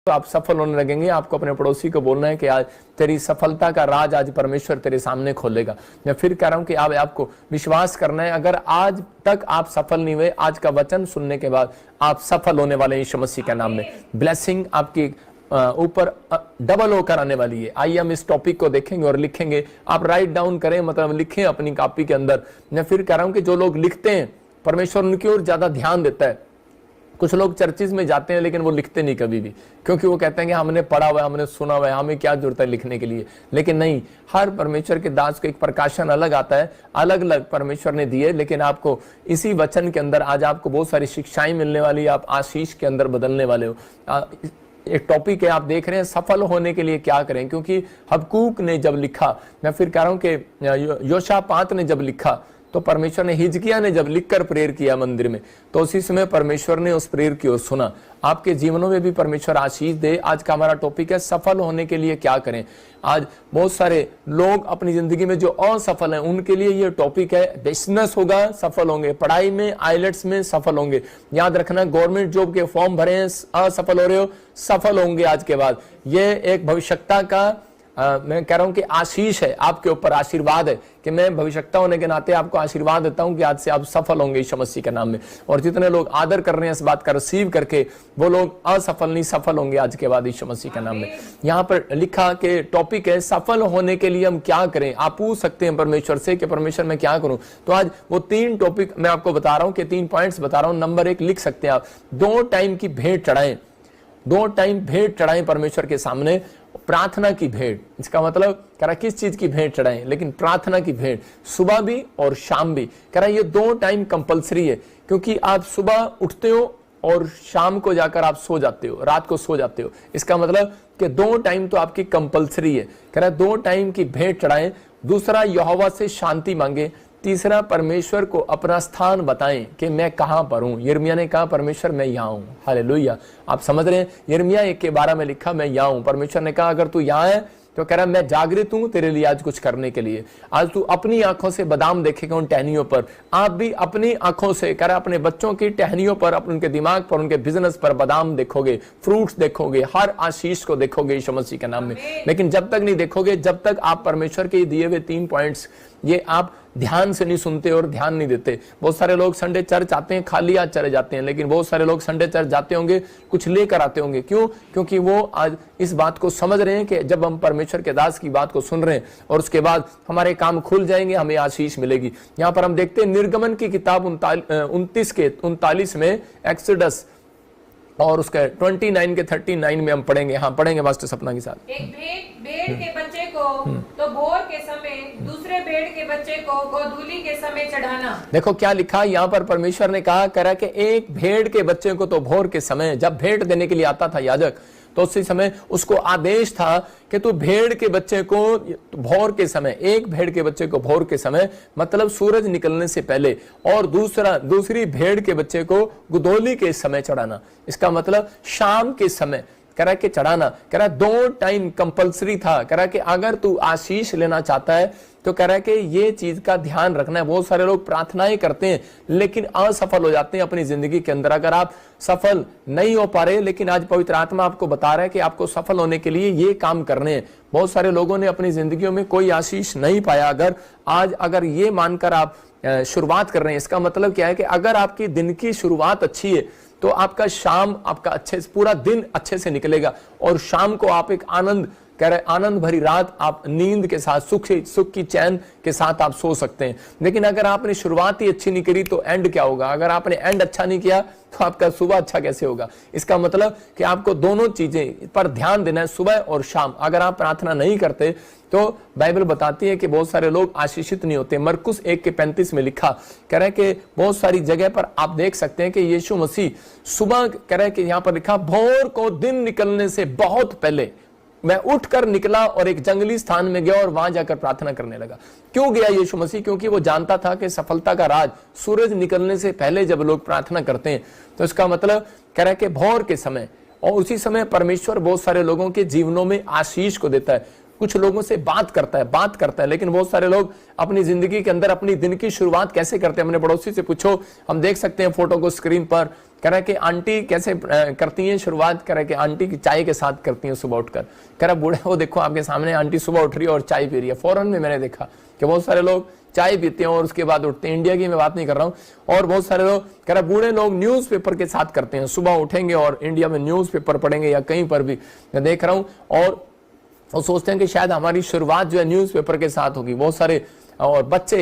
तो आप सफल होने लगेंगे। आपको अपने पड़ोसी को बोलना है कि आज तेरी सफलता का राज आज परमेश्वर तेरे सामने खोलेगा। मैं फिर कह रहा हूं कि आपको विश्वास करना है। अगर आज तक आप सफल नहीं हुए, आज का वचन सुनने के बाद आप सफल होने वाले हैं यीशु मसीह के नाम में। ब्लेसिंग आपकी ऊपर डबल होकर आने वाली है। आइए हम इस टॉपिक को देखेंगे और लिखेंगे। आप राइट डाउन करें, मतलब लिखें अपनी कॉपी के अंदर। मैं फिर कह रहा हूं कि जो लोग लिखते हैं परमेश्वर उनकी ओर ज्यादा ध्यान देता है। कुछ लोग चर्चिज में जाते हैं लेकिन वो लिखते नहीं कभी भी, क्योंकि वो कहते हैं कि हमने पढ़ा हुआ है, हमने सुना हुआ है, हमें क्या जरूरत है लिखने के लिए। लेकिन नहीं, हर परमेश्वर के दास को एक प्रकाशन अलग आता है, अलग अलग परमेश्वर ने दिए। लेकिन आपको इसी वचन के अंदर आज आपको बहुत सारी शिक्षाएं मिलने वाली, आप आशीष के अंदर बदलने वाले हो। एक टॉपिक है, आप देख रहे हैं सफल होने के लिए क्या करें। क्योंकि हबक्कूक ने जब लिखा, मैं फिर कह रहा हूं कि योशापात ने जब लिखा, तो परमेश्वर ने, हिजकिय्याह ने जब लिखकर प्रेयर किया मंदिर में, तो उसी समय परमेश्वर ने उस प्रेयर की ओर सुना। आपके जीवनों में भी परमेश्वर आशीष दे। आज का हमारा टॉपिक है सफल होने के लिए क्या करें। आज बहुत सारे लोग अपनी जिंदगी में जो असफल हैं उनके लिए ये टॉपिक है। बिजनेस होगा, सफल होंगे। पढ़ाई में, आईलेट्स में सफल होंगे। याद रखना, गवर्नमेंट जॉब के फॉर्म भरे हैं, असफल हो रहे हो, सफल होंगे आज के बाद। ये एक भविष्यता का मैं कह रहा हूं कि आशीष है आपके ऊपर, आशीर्वाद है कि मैं भविष्यता होने के नाते आपको आशीर्वाद देता हूं कि आज से आप सफल होंगे यीशु मसीह के नाम में। और जितने लोग आदर कर रहे हैं इस बात का रिसीव करके, वो लोग असफल नहीं, सफल होंगे आज के बाद यीशु मसीह के नाम में। यहाँ पर लिखा कि टॉपिक है सफल होने के लिए हम क्या करें। आप पूछ सकते हैं परमेश्वर से कि परमेश्वर मैं क्या करूं। तो आज वो 3 टॉपिक मैं आपको बता रहा हूं कि 3 पॉइंट्स बता रहा हूं। नंबर 1 लिख सकते हैं आप, 2 टाइम की भेंट चढ़ाएं। 2 टाइम भेंट चढ़ाएं परमेश्वर के सामने। प्रार्थना की भेंट, इसका मतलब कह रहा किस चीज की भेंट चढ़ाएं, लेकिन प्रार्थना की भेंट, सुबह भी और शाम भी। कह रहा ये 2 टाइम कंपलसरी है, क्योंकि आप सुबह उठते हो और शाम को जाकर आप सो जाते हो, रात को सो जाते हो। इसका मतलब कि 2 टाइम तो आपकी कंपलसरी है। कह रहा 2 टाइम की भेंट चढ़ाएं। दूसरा, यहोवा से शांति मांगे। तीसरा, परमेश्वर को अपना स्थान बताएं कि मैं कहां पर हूं। यिर्मयाह ने कहा परमेश्वर मैं यहां हूं। हालेलुया। आप समझ रहे हैं, यिर्मयाह 1:12 में लिखा मैं यहां हूं। परमेश्वर ने कहा अगर तू यहां है तो कह रहा मैं जागृत हूं तेरे लिए आज कुछ करने के लिए। आज तू अपनी आंखों से बादाम देखेगा उन टहनियों पर। आप भी अपनी आंखों से, कह रहा अपने बच्चों की टहनियों पर, उनके दिमाग पर, उनके बिजनेस पर बादाम देखोगे, फ्रूट्स देखोगे, हर आशीष को देखोगे यीशु मसीह के नाम में। लेकिन जब तक नहीं देखोगे, जब तक आप परमेश्वर के दिए हुए 3 पॉइंट्स ये आप ध्यान से नहीं सुनते और ध्यान नहीं देते। बहुत सारे लोग संडे चर्च आते हैं, खाली हाथ चले जाते हैं। लेकिन बहुत सारे लोग संडे चर्च जाते होंगे, कुछ लेकर आते होंगे। क्यों? क्योंकि वो आज इस बात को समझ रहे हैं कि जब हम परमेश्वर के दास की बात को सुन रहे हैं और उसके बाद हमारे काम खुल जाएंगे, हमें आशीष मिलेगी। यहाँ पर हम देखते हैं निर्गमन की किताब 39 में, एक्सोडस और उसके 29 के 39 में हम पढ़ेंगे। हाँ, पढ़ेंगे मास्टर सपना के साथ। एक भेड़ के बच्चे को तो भोर के समय, दूसरे भेड़ के बच्चे को गोधूली के समय चढ़ाना। देखो क्या लिखा यहाँ पर। परमेश्वर ने कहा करा कि एक भेड़ के बच्चे को तो भोर के समय, जब भेंट देने के लिए आता था याजक, तो उसी समय उसको आदेश था कि तू भेड़ के बच्चे को भोर के समय, एक भेड़ के बच्चे को भोर के समय मतलब सूरज निकलने से पहले, और दूसरी भेड़ के बच्चे को गुदोली के समय चढ़ाना। इसका मतलब शाम के समय करा के चढ़ाना। करा 2 टाइम कंपलसरी था। करा कि अगर तू आशीष लेना चाहता है तो कह रहा है कि ये चीज का ध्यान रखना है। बहुत सारे लोग प्रार्थनाएं करते हैं लेकिन असफल हो जाते हैं अपनी जिंदगी के अंदर। अगर आप सफल नहीं हो पा रहे, लेकिन आज पवित्र आत्मा आपको बता रहा है कि आपको सफल होने के लिए ये काम करने हैं। बहुत सारे लोगों ने अपनी जिंदगियों में कोई आशीष नहीं पाया। अगर ये मानकर आप शुरुआत कर रहे हैं, इसका मतलब क्या है कि अगर आपकी दिन की शुरुआत अच्छी है तो आपका शाम, आपका अच्छे से पूरा दिन अच्छे से निकलेगा। और शाम को आप एक आनंद भरी रात आप नींद के साथ, सुख की चैन के साथ आप सो सकते हैं। लेकिन अगर आपने शुरुआत ही अच्छी नहीं करी तो एंड क्या होगा? अगर आपने एंड अच्छा नहीं किया तो आपका सुबह अच्छा कैसे होगा? इसका मतलब कि आपको दोनों चीजें पर ध्यान देना है, सुबह और शाम। अगर आप प्रार्थना नहीं करते तो बाइबल बताती है कि बहुत सारे लोग आशीषित नहीं होते। मरकुस 1:35 में लिखा, कह रहा है कि बहुत सारी जगह पर आप देख सकते हैं कि यीशु मसीह सुबह, कह रहा है कि यहाँ पर लिखा, भोर को दिन निकलने से बहुत पहले मैं उठकर निकला और एक जंगली स्थान में गया और वहां जाकर प्रार्थना करने लगा। क्यों गया यीशु मसीह? क्योंकि वो जानता था कि सफलता का राज सूरज निकलने से पहले जब लोग प्रार्थना करते हैं, तो इसका मतलब कह रहा है कि भोर के समय, और उसी समय परमेश्वर बहुत सारे लोगों के जीवनों में आशीष को देता है। कुछ लोगों से बात करता है, लेकिन बहुत सारे लोग अपनी जिंदगी के अंदर अपनी दिन की शुरुआत कैसे करते हैं। अपने पड़ोसी से पूछो, हम देख सकते हैं फोटो को स्क्रीन पर, कह रहा है कि आंटी कैसे करती हैं शुरुआत, कह रहा है कि आंटी की चाय के साथ करती हैं सुबह उठकर। कह रहा बूढ़े वो देखो आपके सामने आंटी सुबह उठ रही है और चाय पी रही है। फौरन में मैंने देखा कि बहुत सारे लोग चाय पीते हैं और उसके बाद उठते हैं। इंडिया की मैं बात नहीं कर रहा हूं। और बहुत सारे लोग कह रहा बूढ़े लोग न्यूज़पेपर के साथ करते हैं, सुबह उठेंगे और इंडिया में न्यूज़पेपर पढ़ेंगे या कहीं पर भी मैं देख रहा हूं, और वो सोचते हैं कि शायद हमारी शुरुआत जो है न्यूज़पेपर के साथ होगी। बहुत सारे और बच्चे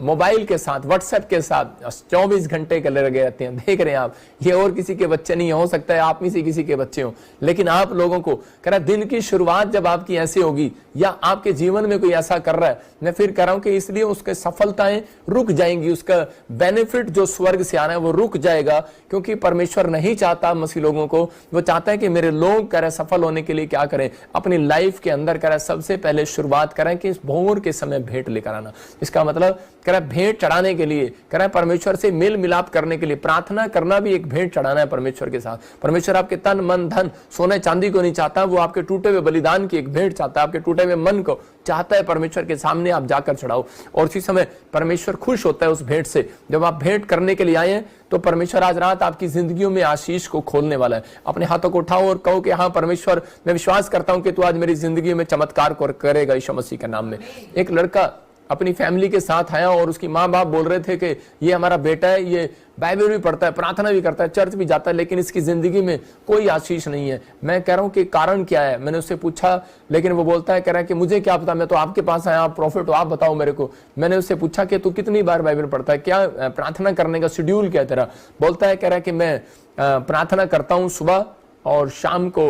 मोबाइल के साथ, व्हाट्सएप के साथ 24 घंटे के लगे रहते हैं। देख रहे हैं आप, ये और किसी के बच्चे नहीं, हो सकता है आप में से किसी के बच्चे हो, लेकिन आप लोगों को कह रहा दिन की शुरुआत जब आपकी ऐसी होगी या आपके जीवन में कोई ऐसा कर रहा है, मैं फिर कह रहा हूं कि इसलिए उसके सफलताएं रुक जाएंगी, उसका बेनिफिट जो स्वर्ग से आ रहा है वो रुक जाएगा, क्योंकि परमेश्वर नहीं चाहता मसीह लोगों को। वो चाहता है कि मेरे लोग कह रहे सफल होने के लिए क्या करें, अपनी लाइफ के अंदर कह रहा सबसे पहले शुरुआत करें कि भोर के समय भेंट लेकर आना। इसका मतलब कह रहा भेंट चढ़ाने के लिए, कह रहा परमेश्वर से मेल मिलाप करने के लिए प्रार्थना करना भी एक भेंट चढ़ाना है परमेश्वर के साथ। परमेश्वर आपके तन मन धन सोने चांदी को नहीं चाहता, वो आपके टूटे हुए बलिदान की एक भेंट चाहता है, आपके टूटे हुए मन को चाहता है परमेश्वर के सामने आप जाकर चढ़ाओ। और उसी समय परमेश्वर खुश होता है उस भेंट से। जब आप भेंट करने के लिए आए हैं तो परमेश्वर आज रात आपकी जिंदगियों में आशीष को खोलने वाला है। अपने हाथों को उठाओ और कहो कि हाँ परमेश्वर, मैं विश्वास करता हूं कि तू आज मेरी जिंदगी में चमत्कार करेगा यीशु मसीह के नाम में। एक लड़का अपनी फैमिली के साथ आया और उसकी माँ बाप बोल रहे थे कि ये हमारा बेटा है, ये बाइबल भी पढ़ता है, प्रार्थना भी करता है, चर्च भी जाता है, लेकिन इसकी जिंदगी में कोई आशीष नहीं है। मैं कह रहा हूं कि कारण क्या है। मैंने उससे पूछा, लेकिन वो बोलता है, कह रहा है कि मुझे क्या पता, मैं तो आपके पास आया, आप प्रॉफिट हो, आप बताओ मेरे को। मैंने उससे पूछा कि तू कितनी बार बाइबल पढ़ता है, क्या प्रार्थना करने का शेड्यूल क्या है तेरा। बोलता है, कह रहा है कि मैं प्रार्थना करता हूँ सुबह और शाम को।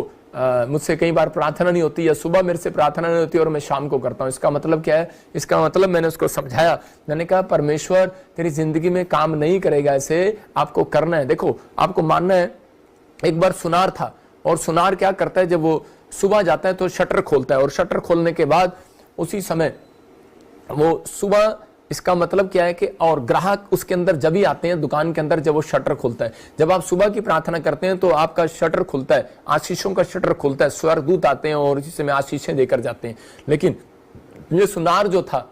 मुझसे कई बार प्रार्थना नहीं होती, या सुबह मेरे से प्रार्थना नहीं होती और मैं शाम को करता हूं। इसका मतलब क्या है? इसका मतलब मैंने उसको समझाया, मैंने कहा परमेश्वर तेरी जिंदगी में काम नहीं करेगा ऐसे, आपको करना है। देखो आपको मानना है, एक बार सुनार था और सुनार क्या करता है, जब वो सुबह जाता है तो शटर खोलता है, और शटर खोलने के बाद उसी समय वो सुबह, इसका मतलब क्या है कि और ग्राहक उसके अंदर जब ही आते हैं दुकान के अंदर जब वो शटर खुलता है। जब आप सुबह की प्रार्थना करते हैं तो आपका शटर खुलता है, आशीषों का शटर खुलता है, स्वर्गदूत आते हैं और इसी समय आशीषें देकर जाते हैं। लेकिन ये सुनार जो था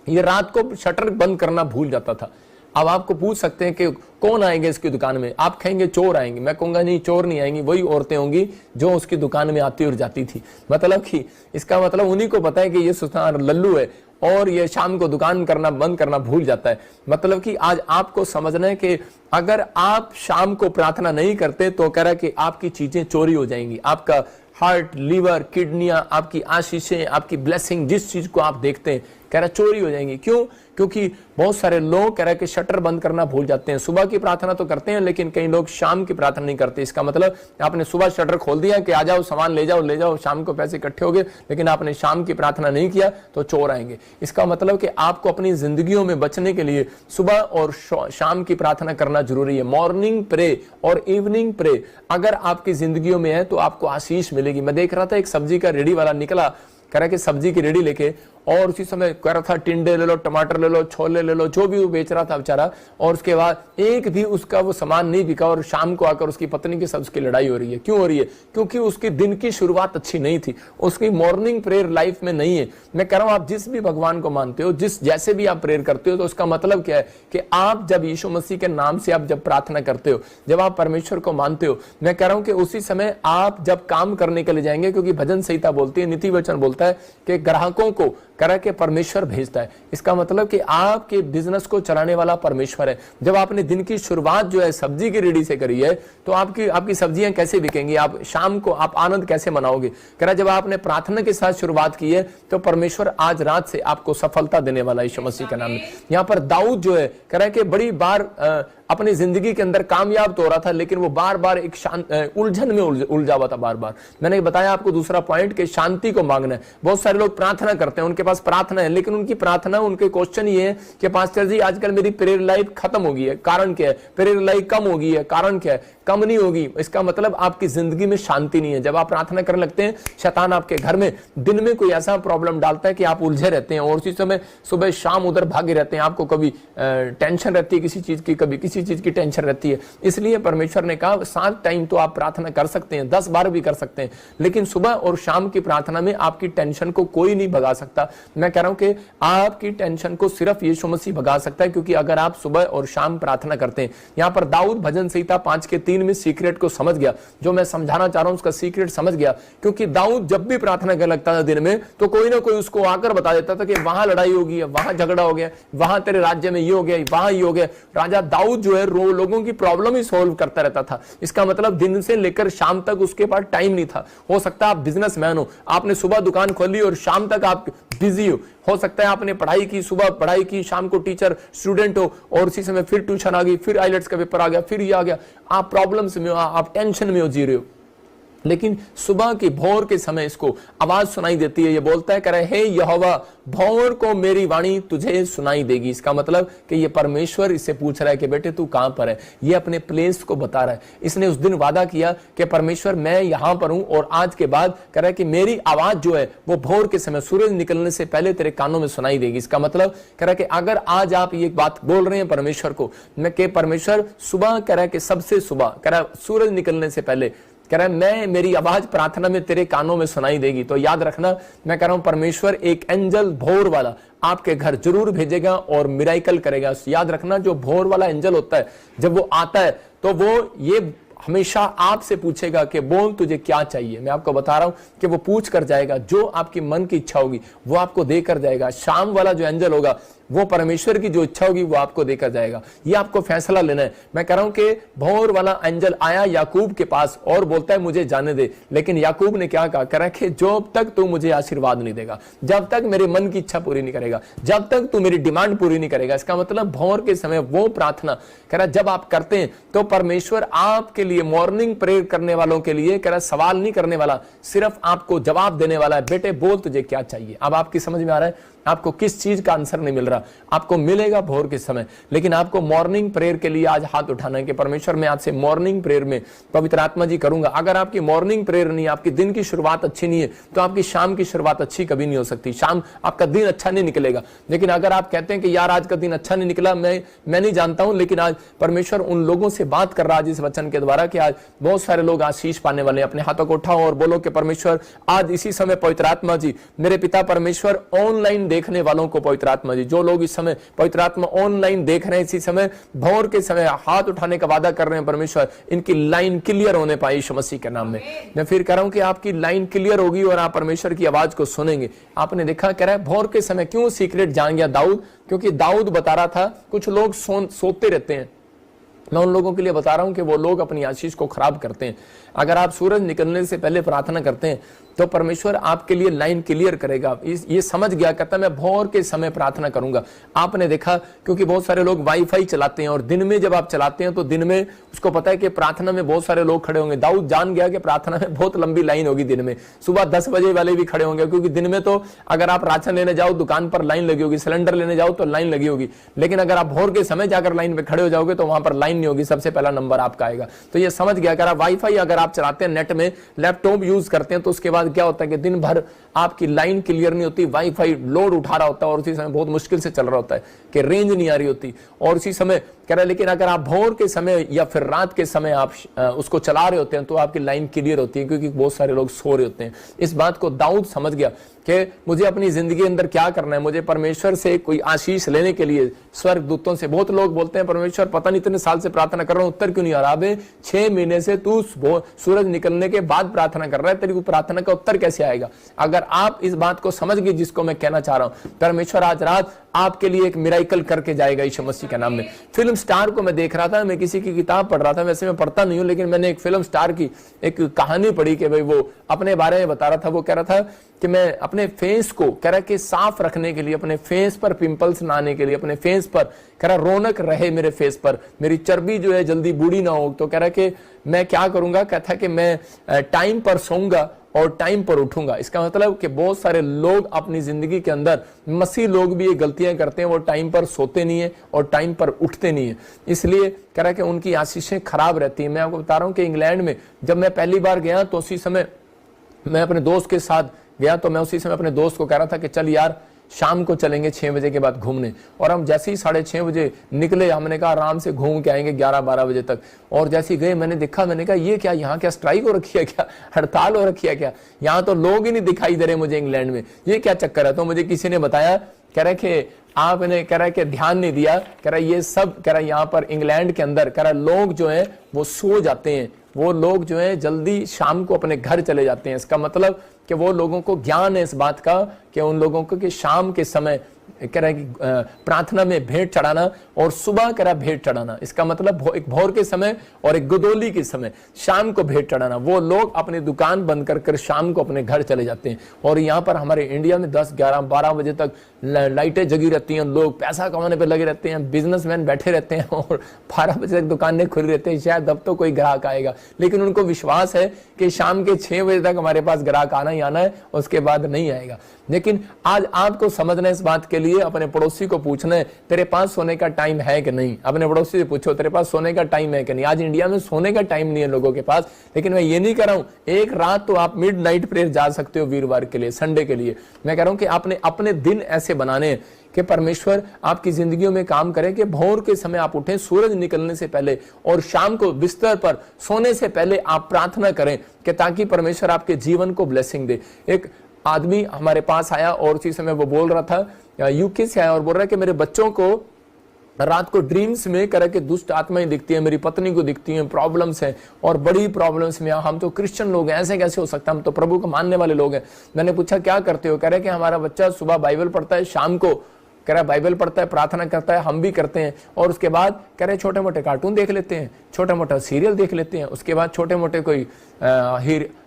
ये रात को शटर बंद करना भूल जाता था। अब आपको पूछ सकते हैं कि कौन आएंगे इसकी दुकान में, आप कहेंगे चोर आएंगे। मैं कहूंगा नहीं, चोर नहीं आएंगी, वही औरतें होंगी जो उसकी दुकान में आती और जाती थी। मतलब कि इसका मतलब उन्हीं को पता है कि ये सुनार लल्लू है और ये शाम को दुकान करना बंद करना भूल जाता है। मतलब कि आज आपको समझना है कि अगर आप शाम को प्रार्थना नहीं करते तो कह रहा है कि आपकी चीजें चोरी हो जाएंगी। आपका हार्ट, लीवर, किडनियां, आपकी आशीषें, आपकी ब्लेसिंग, जिस चीज को आप देखते हैं कह रहा चोरी हो जाएंगी। क्यों? क्योंकि बहुत सारे लोग कह रहा है कि शटर बंद करना भूल जाते हैं। सुबह की प्रार्थना तो करते हैं लेकिन कई लोग शाम की प्रार्थना नहीं करते। इसका मतलब आपने सुबह शटर खोल दिया कि आ जाओ सामान ले जाओ, शाम को पैसे इकट्ठे हो गए, लेकिन आपने शाम की प्रार्थना नहीं किया तो चोर आएंगे। इसका मतलब कि आपको अपनी जिंदगियों में बचने के लिए सुबह और शाम की प्रार्थना करना जरूरी है। मॉर्निंग प्रे और इवनिंग प्रे अगर आपकी जिंदगियों में है तो आपको आशीष मिलेगी। मैं देख रहा था एक सब्जी का रेडी वाला निकला, कह रहा कि सब्जी की रेडी लेके, और उसी समय कह रहा था टिंडे ले लो, टमाटर ले लो, छोले ले लो, जो भी वो बेच रहा था बेचारा। और उसके बाद एक भी उसका वो सामान नहीं बिका और शाम को आकर उसकी पत्नी के साथ उसकी लड़ाई हो रही है। क्यों हो रही है? क्योंकि उसकी दिन की शुरुआत अच्छी नहीं थी, उसकी मॉर्निंग प्रेयर लाइफ में नहीं है। मैं कह रहा हूं आप जिस भी भगवान को मानते हो, जिस जैसे भी आप प्रेयर करते हो, तो उसका मतलब क्या है कि आप जब यीशु मसीह के नाम से आप जब प्रार्थना करते हो, जब आप परमेश्वर को मानते हो, मैं कह रहा हूं कि उसी समय आप जब काम करने के लिए जाएंगे, क्योंकि भजन संहिता बोलती है, नीति वचन बोलता है कि ग्राहकों को करा के परमेश्वर भेजता है। इसका मतलब कि आपके बिजनेस को चलाने वाला परमेश्वर है। जब आपने दिन की शुरुआत जो है सब्जी की रेडी से करी है तो आपकी सब्जियां कैसे बिकेंगी, आप शाम को आप आनंद कैसे मनाओगे। कह रहा जब आपने प्रार्थना के साथ शुरुआत की है तो परमेश्वर आज रात से आपको सफलता देने वाला है यीशु मसीह के नाम में। यहाँ पर दाऊद जो है कह रहा है कि बड़ी बार अपनी जिंदगी के अंदर कामयाब तो हो रहा था, लेकिन वो बार बार एक उलझन में उलझा हुआ था बार बार। मैंने बताया आपको दूसरा पॉइंट कि शांति को मांगना है। बहुत सारे लोग प्रार्थना करते हैं, उनके पास प्रार्थना है, लेकिन उनकी प्रार्थना, उनके क्वेश्चन ये है कि पास्टर जी आजकल मेरी प्रेयर लाइफ खत्म हो गई है, कारण क्या है? प्रेयर लाइफ कम हो गई है, कारण क्या है? कम नहीं होगी, इसका मतलब आपकी जिंदगी में शांति नहीं है। जब आप प्रार्थना करने लगते हैं, शैतान आपके घर में दिन में कोई ऐसा प्रॉब्लम डालता है कि आप उलझे रहते हैं और उसी समय सुबह शाम उधर भागे रहते हैं। आपको कभी टेंशन रहती है किसी चीज की, कभी किसी किसी चीज की टेंशन रहती है। इसलिए परमेश्वर ने कहा 7 टाइम तो आप प्रार्थना कर सकते हैं, 10 बार भी कर सकते हैं, लेकिन सुबह और शाम की प्रार्थना में आपकी टेंशन को कोई नहीं भगा सकता। मैं कह रहा हूं कि आपकी टेंशन को सिर्फ यीशु मसीह भगा सकता है, क्योंकि अगर आप सुबह और शाम प्रार्थना करते हैं। यहां पर दाऊद भजन संहिता 5:3 में सीक्रेट को समझ गया, जो मैं समझाना चाह रहा हूं उसका सीक्रेट समझ गया। क्योंकि दाऊद जब भी प्रार्थना करने लगता था दिन में, तो कोई ना कोई उसको आकर बता देता था कि वहां लड़ाई हो गई है, वहां झगड़ा हो गया, वहां तेरे राज्य में ये हो गया, वहां ये हो गया। राजा दाऊद जो है लोगों की प्रॉब्लम ही सॉल्व करता रहता था। इसका मतलब दिन से लेकर शाम तक उसके पास टाइम नहीं था। हो सकता है आप बिजनेसमैन हो, आपने सुबह दुकान खोली और शाम तक आप बिजी हो सकता है आपने पढ़ाई की, सुबह पढ़ाई की, शाम को टीचर स्टूडेंट हो, और उसी समय फिर ट्यूशन आ गई, फिर आइलेट्स का पेपर आ गया, फिर ये आ गया। आप प्रॉब्लम्स में हो, आप टेंशन में हो, जी रहे हो। लेकिन सुबह की भोर के समय इसको आवाज सुनाई देती है, ये बोलता है, कह रहे हे यहोवा, भोर को मेरी वाणी तुझे सुनाई देगी। इसका मतलब कि ये परमेश्वर इससे पूछ रहा है कि बेटे तू कहां पर है। ये अपने प्लेस को बता रहा है। इसने उस दिन वादा किया कि परमेश्वर मैं यहां पर हूं, और आज के बाद कह रहा है कि मेरी आवाज जो है वो भोर के समय सूरज निकलने से पहले तेरे कानों में सुनाई देगी। इसका मतलब कह रहा है कि अगर आज आप ये बात बोल रहे हैं परमेश्वर को, मैं कि परमेश्वर सुबह, कह रहा है कि सबसे सुबह, कह रहा है सूरज निकलने से पहले, कह रहा है मैं, मेरी आवाज प्रार्थना में तेरे कानों में सुनाई देगी। तो याद रखना, मैं कह रहा हूं परमेश्वर एक एंजल भोर वाला आपके घर जरूर भेजेगा और मिराइकल करेगा। याद रखना, जो भोर वाला एंजल होता है, जब वो आता है तो वो ये हमेशा आपसे पूछेगा कि बोल तुझे क्या चाहिए। मैं आपको बता रहा हूं कि वो पूछ कर जाएगा, जो आपकी मन की इच्छा होगी वो आपको देकर जाएगा। शाम वाला जो एंजल होगा वो परमेश्वर की जो इच्छा होगी वो आपको देकर जाएगा। ये आपको फैसला लेना है। मैं कह रहा हूं कि भोर वाला एंजल आया याकूब के पास और बोलता है मुझे जाने दे, लेकिन याकूब ने क्या कहा, कह रहा है जब तक तू मुझे आशीर्वाद नहीं देगा, जब तक मेरे मन की इच्छा पूरी नहीं करेगा, जब तक तू मेरी डिमांड पूरी नहीं करेगा। इसका मतलब भोर के समय वो प्रार्थना, कह रहा जब आप करते हैं तो परमेश्वर आपके लिए, मॉर्निंग प्रेयर करने वालों के लिए, कह रहा सवाल नहीं करने वाला, सिर्फ आपको जवाब देने वाला है, बेटे बोल तुझे क्या चाहिए। अब आपकी समझ में आ रहा है आपको किस चीज का आंसर नहीं मिल रहा, आपको मिलेगा भोर के समय। लेकिन आपको मॉर्निंग प्रेयर के लिए आज हाथ उठाना है कि परमेश्वर मैं आपसे मॉर्निंग प्रेयर में पवित्र आत्मा जी करूंगा। अगर आपकी मॉर्निंग प्रेयर नहीं, आपकी दिन की शुरुआत अच्छी नहीं है, तो आपकी शाम की शुरुआत अच्छी कभी नहीं हो सकती। शाम आपका दिन अच्छा नहीं निकलेगा। लेकिन अगर आप कहते हैं कि यार आज का दिन अच्छा नहीं निकला, मैं नहीं जानता हूं, लेकिन आज परमेश्वर उन लोगों से बात कर रहा है इस वचन के द्वारा कि आज बहुत सारे लोग आशीष पाने वाले हैं। अपने हाथों को उठाओ और बोलो कि परमेश्वर आज इसी समय पवित्र आत्मा जी, मेरे पिता परमेश्वर, ऑनलाइन देखने वालों को पवित्र आत्मा जी, जो लोग इस समय पवित्र आत्मा ऑनलाइन देख रहे हैं, इसी समय भोर के समय हाथ उठाने का वादा कर रहे हैं परमेश्वर, इनकी लाइन क्लियर होने पाए यीशु मसीह के नाम में। मैं फिर कह रहा हूं कि आपकी लाइन क्लियर होगी और आप परमेश्वर की आवाज को सुनेंगे। आपने देखा, कह रहा है भोर के समय क्यों सीक्रेट जान गया दाऊद, क्योंकि दाऊद बता रहा था कुछ लोग सोते रहते हैं। मैं उन लोगों के लिए बता रहा हूं कि वो लोग अपनी आशीष को खराब करते हैं। अगर आप सूरज निकलने से पहले प्रार्थना करते हैं तो परमेश्वर आपके लिए लाइन क्लियर करेगा। ये समझ गया, कहता मैं भोर के समय प्रार्थना करूंगा। आपने देखा, क्योंकि बहुत सारे लोग वाईफाई चलाते हैं और दिन में जब आप चलाते हैं तो दिन में उसको पता है कि प्रार्थना में बहुत सारे लोग खड़े होंगे। दाऊद जान गया कि प्रार्थना में बहुत लंबी लाइन होगी दिन में, सुबह 10 बजे वाले भी खड़े होंगे, क्योंकि दिन में तो अगर आप राशन लेने जाओ दुकान पर लाइन लगी होगी, सिलेंडर लेने जाओ तो लाइन लगी होगी, लेकिन अगर आप भोर के समय जाकर लाइन पे खड़े हो जाओगे तो वहां पर लाइन नहीं होगी, सबसे पहला नंबर आपका आएगा। तो ये समझ गया। अगर आप वाईफाई अगर आप चलाते हैं, नेट में लैपटॉप यूज करते हैं, तो उसके बाद क्या होता है कि दिन भर आपकी लाइन क्लियर नहीं होती, वाईफाई लोड उठा रहा होता है और उसी समय बहुत मुश्किल से चल रहा होता है कि रेंज नहीं आ रही होती और उसी समय कह रहा है। लेकिन अगर आप भोर के समय या फिर रात के समय आप उसको चला रहे होते हैं तो आपकी लाइन क्लियर होती है, क्योंकि बहुत सारे लोग सो रहे होते हैं। इस बात को दाऊद समझ गया कि मुझे अपनी जिंदगी के अंदर क्या करना है, मुझे परमेश्वर से कोई आशीष लेने के लिए स्वर्ग दूतों से। बहुत लोग बोलते हैं परमेश्वर पता नहीं इतने साल से प्रार्थना कर रहा हूं, उत्तर क्यों नहीं आ रहा। बे 6 महीने से तू सूरज निकलने के बाद प्रार्थना कर रहा है, तेरी प्रार्थना का उत्तर कैसे आएगा। अगर आप इस बात को समझ गए जिसको मैं कहना चाह रहा हूं, परमेश्वर आज रात आपके लिए एक मिराइकल करके जाएगा यीशु मसीह के नाम में। फिल्म स्टार को मैं देख रहा था, मैं किसी की किताब पढ़ रहा था, वैसे मैं पढ़ता नहीं हूं, लेकिन मैंने एक फिल्म स्टार की एक कहानी पढ़ी कि भाई वो अपने बारे में बता रहा था। वो कह रहा था कि मैं अपने फेस को, कह रहा कि साफ रखने के लिए, अपने फेस पर पिंपल्स ना आने के लिए, अपने फेस पर कह रहा रौनक रहे मेरे फेस पर, मेरी चर्बी जो है जल्दी बूढ़ी ना हो, तो कह रहा कि मैं क्या करूंगा, कहता कि मैं टाइम पर सोऊंगा और टाइम पर उठूंगा। इसका मतलब कि बहुत सारे लोग अपनी जिंदगी के अंदर, मसीह लोग भी ये गलतियां करते हैं, वो टाइम पर सोते नहीं है और टाइम पर उठते नहीं है, इसलिए कह रहा है कि उनकी आशीषें खराब रहती है। मैं आपको बता रहा हूं कि इंग्लैंड में जब मैं पहली बार गया तो उसी समय मैं अपने दोस्त के साथ गया, तो मैं उसी समय अपने दोस्त को कह रहा था कि चल यार शाम को चलेंगे 6 बजे के बाद घूमने। और हम जैसे ही 6:30 बजे निकले, हमने कहा आराम से घूम के आएंगे 11-12 बजे तक। और जैसे ही गए मैंने देखा, मैंने कहा ये क्या, यहाँ क्या स्ट्राइक हो रखी है क्या, हड़ताल हो रखी है क्या, यहाँ तो लोग ही नहीं दिखाई दे रहे मुझे इंग्लैंड में, ये क्या चक्कर है। तो मुझे किसी ने बताया, कह रहे कि आपने, कह रहा है कि ध्यान नहीं दिया, कह रहा ये सब, कह रहा यहाँ पर इंग्लैंड के अंदर, कह रहा लोग जो है वो सो जाते हैं, वो लोग जो है जल्दी शाम को अपने घर चले जाते हैं। इसका मतलब कि वो लोगों को ज्ञान है इस बात का कि उन लोगों को कि शाम के समय कह रहा है कि प्रार्थना में भेंट चढ़ाना और सुबह कह रहा भेंट चढ़ाना, इसका मतलब एक भोर के समय और एक गोदोली के समय शाम को भेंट चढ़ाना। वो लोग अपनी दुकान बंद कर शाम को अपने घर चले जाते हैं। और यहाँ पर हमारे इंडिया में 10-11-12 बजे तक लाइटें जगी रहती हैं, लोग पैसा कमाने पे लगे रहते हैं, बिजनेसमैन बैठे रहते हैं और 12 बजे तक दुकानें खुली रहती हैं, शायद अब तो कोई ग्राहक आएगा। लेकिन उनको विश्वास है कि शाम के 6 बजे तक हमारे पास ग्राहक आना ही आना है, उसके बाद नहीं आएगा। लेकिन आज आपको समझना है इस बात के लिए, अपने पड़ोसी को पूछना है तेरे पास सोने का टाइम है कि नहीं। अपने पड़ोसी से पूछो तेरे पास सोने का टाइम है कि नहीं। आज इंडिया में सोने का टाइम नहीं है लोगों के पास। लेकिन मैं ये नहीं कह रहा हूं एक रात तो आप मिडनाइट प्रेयर जा सकते हो वीरवार के लिए, संडे के लिए। मैं कह रहा हूं कि आपने अपने दिन ऐसे बनाने हैं कि परमेश्वर आपकी जिंदगियों में काम करे कि भोर के समय आप उठें सूरज निकलने से पहले, और शाम को बिस्तर पर सोने से पहले आप प्रार्थना करें कि ताकि परमेश्वर आपके जीवन को ब्लेसिंग दे। एक आदमी हमारे पास आया और उसी समय वो बोल रहा था, यूके से आया और बोल रहा है कि मेरे बच्चों को रात को ड्रीम्स में कह रहा कि दुष्ट आत्माएं दिखती है, मेरी पत्नी को दिखती हैं, प्रॉब्लम्स हैं और बड़ी प्रॉब्लम्स में, हम तो क्रिश्चियन लोग हैं, ऐसे कैसे हो सकता है, हम तो प्रभु को मानने वाले लोग हैं। मैंने पूछा क्या करते हो, कह रहे कि हमारा बच्चा सुबह बाइबल पढ़ता है, शाम को कह रहा बाइबल पढ़ता है, प्रार्थना करता है, हम भी करते हैं, और उसके बाद कह रहे छोटे मोटे कार्टून देख लेते हैं, छोटा मोटा सीरियल देख लेते हैं, उसके बाद छोटे मोटे कोई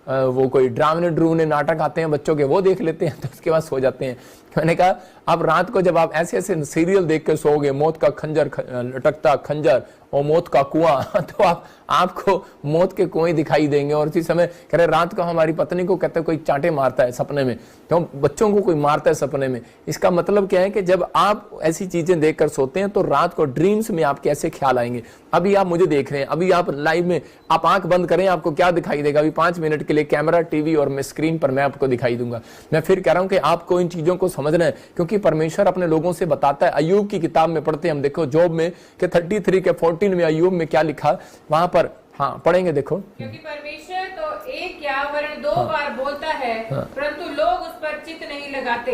वो कोई ड्रामने नाटक आते हैं बच्चों के, वो देख लेते हैं, तो उसके बाद सो जाते हैं। मैंने कहा अब रात को जब आप ऐसे ऐसे सीरियल देख के सोओगे, मौत का खंजर लटकता खंजर और मौत का कुआं, तो आपको मौत के कुएं दिखाई देंगे। और इसी समय कह रहे रात को हमारी पत्नी को कहते कोई चांटे मारता है सपने में, तो बच्चों को कोई मारता है सपने में। इसका मतलब क्या है कि जब आप ऐसी चीजें देखकर सोते हैं तो रात को ड्रीम्स में आपके ऐसे ख्याल आएंगे। अभी आप मुझे देख रहे हैं, अभी आप लाइव में, आप आंख बंद करें, आपको क्या दिखाई देगा? अभी 5 मिनट के लिए कैमरा, टीवी और मैं स्क्रीन पर मैं आपको दिखाई दूंगा। मैं फिर कह रहा हूं कि आपको इन चीजों को समझना है, क्योंकि परमेश्वर अपने लोगों से बताता है। अय्यूब की किताब में पढ़ते हैं हम, देखो जॉब में कि 33 के 14 में अय्यूब में क्या लिखा वहां पर, हाँ पढ़ेंगे देखो। क्योंकि परमेश्वर तो एक या वरन 2 बार बोलता है, परंतु लोग उस पर चित्त नहीं लगाते।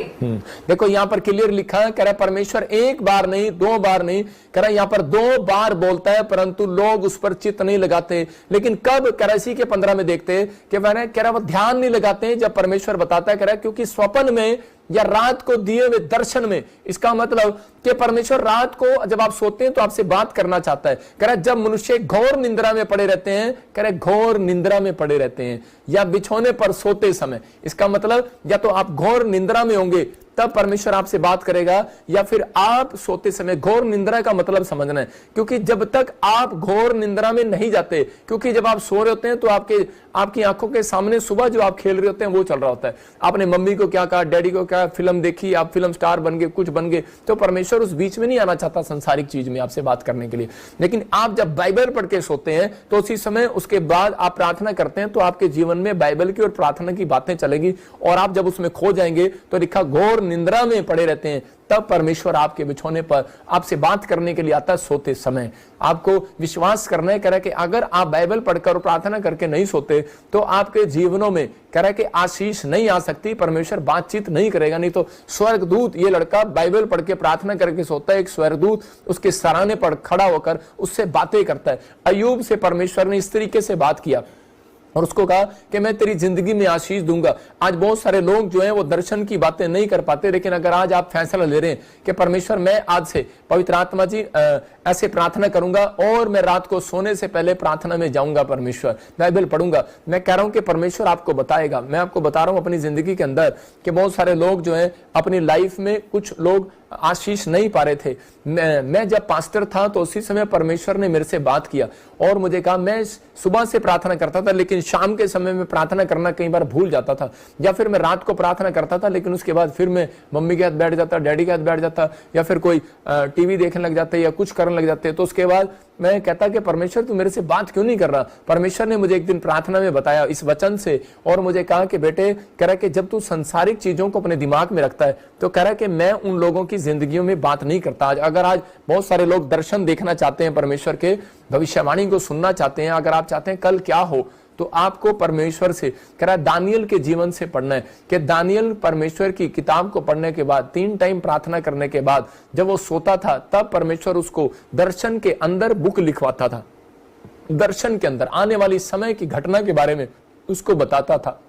देखो यहाँ पर क्लियर लिखा है, कह रहा परमेश्वर 1 बार नहीं 2 बार नहीं, कह रहा यहाँ पर 2 बार बोलता है परंतु लोग उस पर चित्त नहीं लगाते। लेकिन कब, कह रहा इसी के 15 में देखते कि मैंने, कह रहा वो ध्यान नहीं लगाते जब परमेश्वर बताता है, कह रहा क्योंकि स्वप्न में या रात को दिए हुए दर्शन में, इसका मतलब कि परमेश्वर रात को जब आप सोते हैं तो आपसे बात करना चाहता है। कह रहा जब मनुष्य घोर निंद्रा में पड़े रहते हैं, कह रहे घोर निंद्रा में पड़े रहते हैं या बिछौने पर सोते समय, इसका मतलब या तो आप घोर निंद्रा में होंगे तब परमेश्वर आपसे बात करेगा, या फिर आप सोते समय। घोर निंद्रा का मतलब समझना है, क्योंकि जब तक आप घोर निंद्रा में नहीं जाते, क्योंकि जब आप सो रहे होते हैं तो आपकी आंखों के सामने सुबह जो आप खेल रहे होते हैं वो चल रहा होता है। आपने मम्मी को क्या कहा, डैडी को क्या फिल्म देखी, आप फिल्म स्टार बन गए, कुछ बन गए, तो परमेश्वर उस बीच में नहीं आना चाहता संसारिक चीज में आपसे बात करने के लिए। लेकिन आप जब बाइबल पढ़ के सोते हैं तो उसी समय उसके बाद आप प्रार्थना करते हैं, तो आपके जीवन में बाइबल की और प्रार्थना की बातें चलेगी, और आप जब उसमें खो जाएंगे तो लिखा घोर निंद्रा में पड़े रहते हैं, तब परमेश्वर आपके बिछौने पर आपसे बात करने के लिए आता है सोते समय। आपको विश्वास करना है, कह रहा है कि अगर आप बाइबल पढ़कर प्रार्थना करके नहीं सोते तो आपके जीवनों में, कह रहा है कि आशीष नहीं आ सकती, परमेश्वर बातचीत नहीं करेगा। नहीं तो स्वर्गदूत, ये लड़का बाइबल पढ़ के प्रार्थना करके सोता है, एक स्वर्गदूत उसके सराहने पर खड़ा होकर उससे बातें करता है। अय्यूब से परमेश्वर ने इस तरीके से बात किया और उसको कहा कि मैं तेरी जिंदगी में आशीष दूंगा। आज बहुत सारे लोग जो हैं वो दर्शन की बातें नहीं कर पाते, लेकिन अगर आज आप फैसला ले रहे हैं कि परमेश्वर मैं आज से पवित्र आत्मा जी ऐसे प्रार्थना करूंगा और मैं रात को सोने से पहले प्रार्थना में जाऊंगा, परमेश्वर बाइबल पढ़ूंगा, मैं कह रहा हूं कि परमेश्वर आपको बताएगा। मैं आपको बता रहा हूं अपनी जिंदगी के अंदर कि बहुत सारे लोग जो हैं अपनी लाइफ में, कुछ लोग आशीष नहीं पा रहे थे। मैं जब पास्टर था तो उसी समय परमेश्वर ने मेरे से बात किया और मुझे कहा, मैं सुबह से प्रार्थना करता था लेकिन शाम के समय में प्रार्थना करना कई बार भूल जाता था, या फिर मैं रात को प्रार्थना करता था लेकिन उसके बाद फिर मैं मम्मी के हाथ बैठ जाता, डैडी के हाथ बैठ जाता, या फिर कोई टीवी देखने लग जाते या कुछ करने लग जाते। तो उसके बाद मैं कहता कि परमेश्वर तू मेरे से बात क्यों नहीं कर रहा। परमेश्वर ने मुझे एक दिन प्रार्थना में बताया इस वचन से, और मुझे कहा कि बेटे, कह रहा कि जब तू संसारिक चीजों को अपने दिमाग में रखता है तो कह रहा कि मैं उन लोगों की जिंदगियों में बात नहीं करता। आज बहुत सारे लोग दर्शन देखना चाहते हैं, परमेश्वर के भविष्यवाणी को सुनना चाहते हैं, अगर आप चाहते हैं कल क्या हो तो आपको परमेश्वर से, कह रहा दानियल के जीवन से पढ़ना है कि दानियल परमेश्वर की किताब को पढ़ने के बाद 3 टाइम प्रार्थना करने के बाद जब वो सोता था तब परमेश्वर उसको दर्शन के अंदर बुक लिखवाता था, दर्शन के अंदर आने वाली समय की घटना के बारे में उसको बताता था।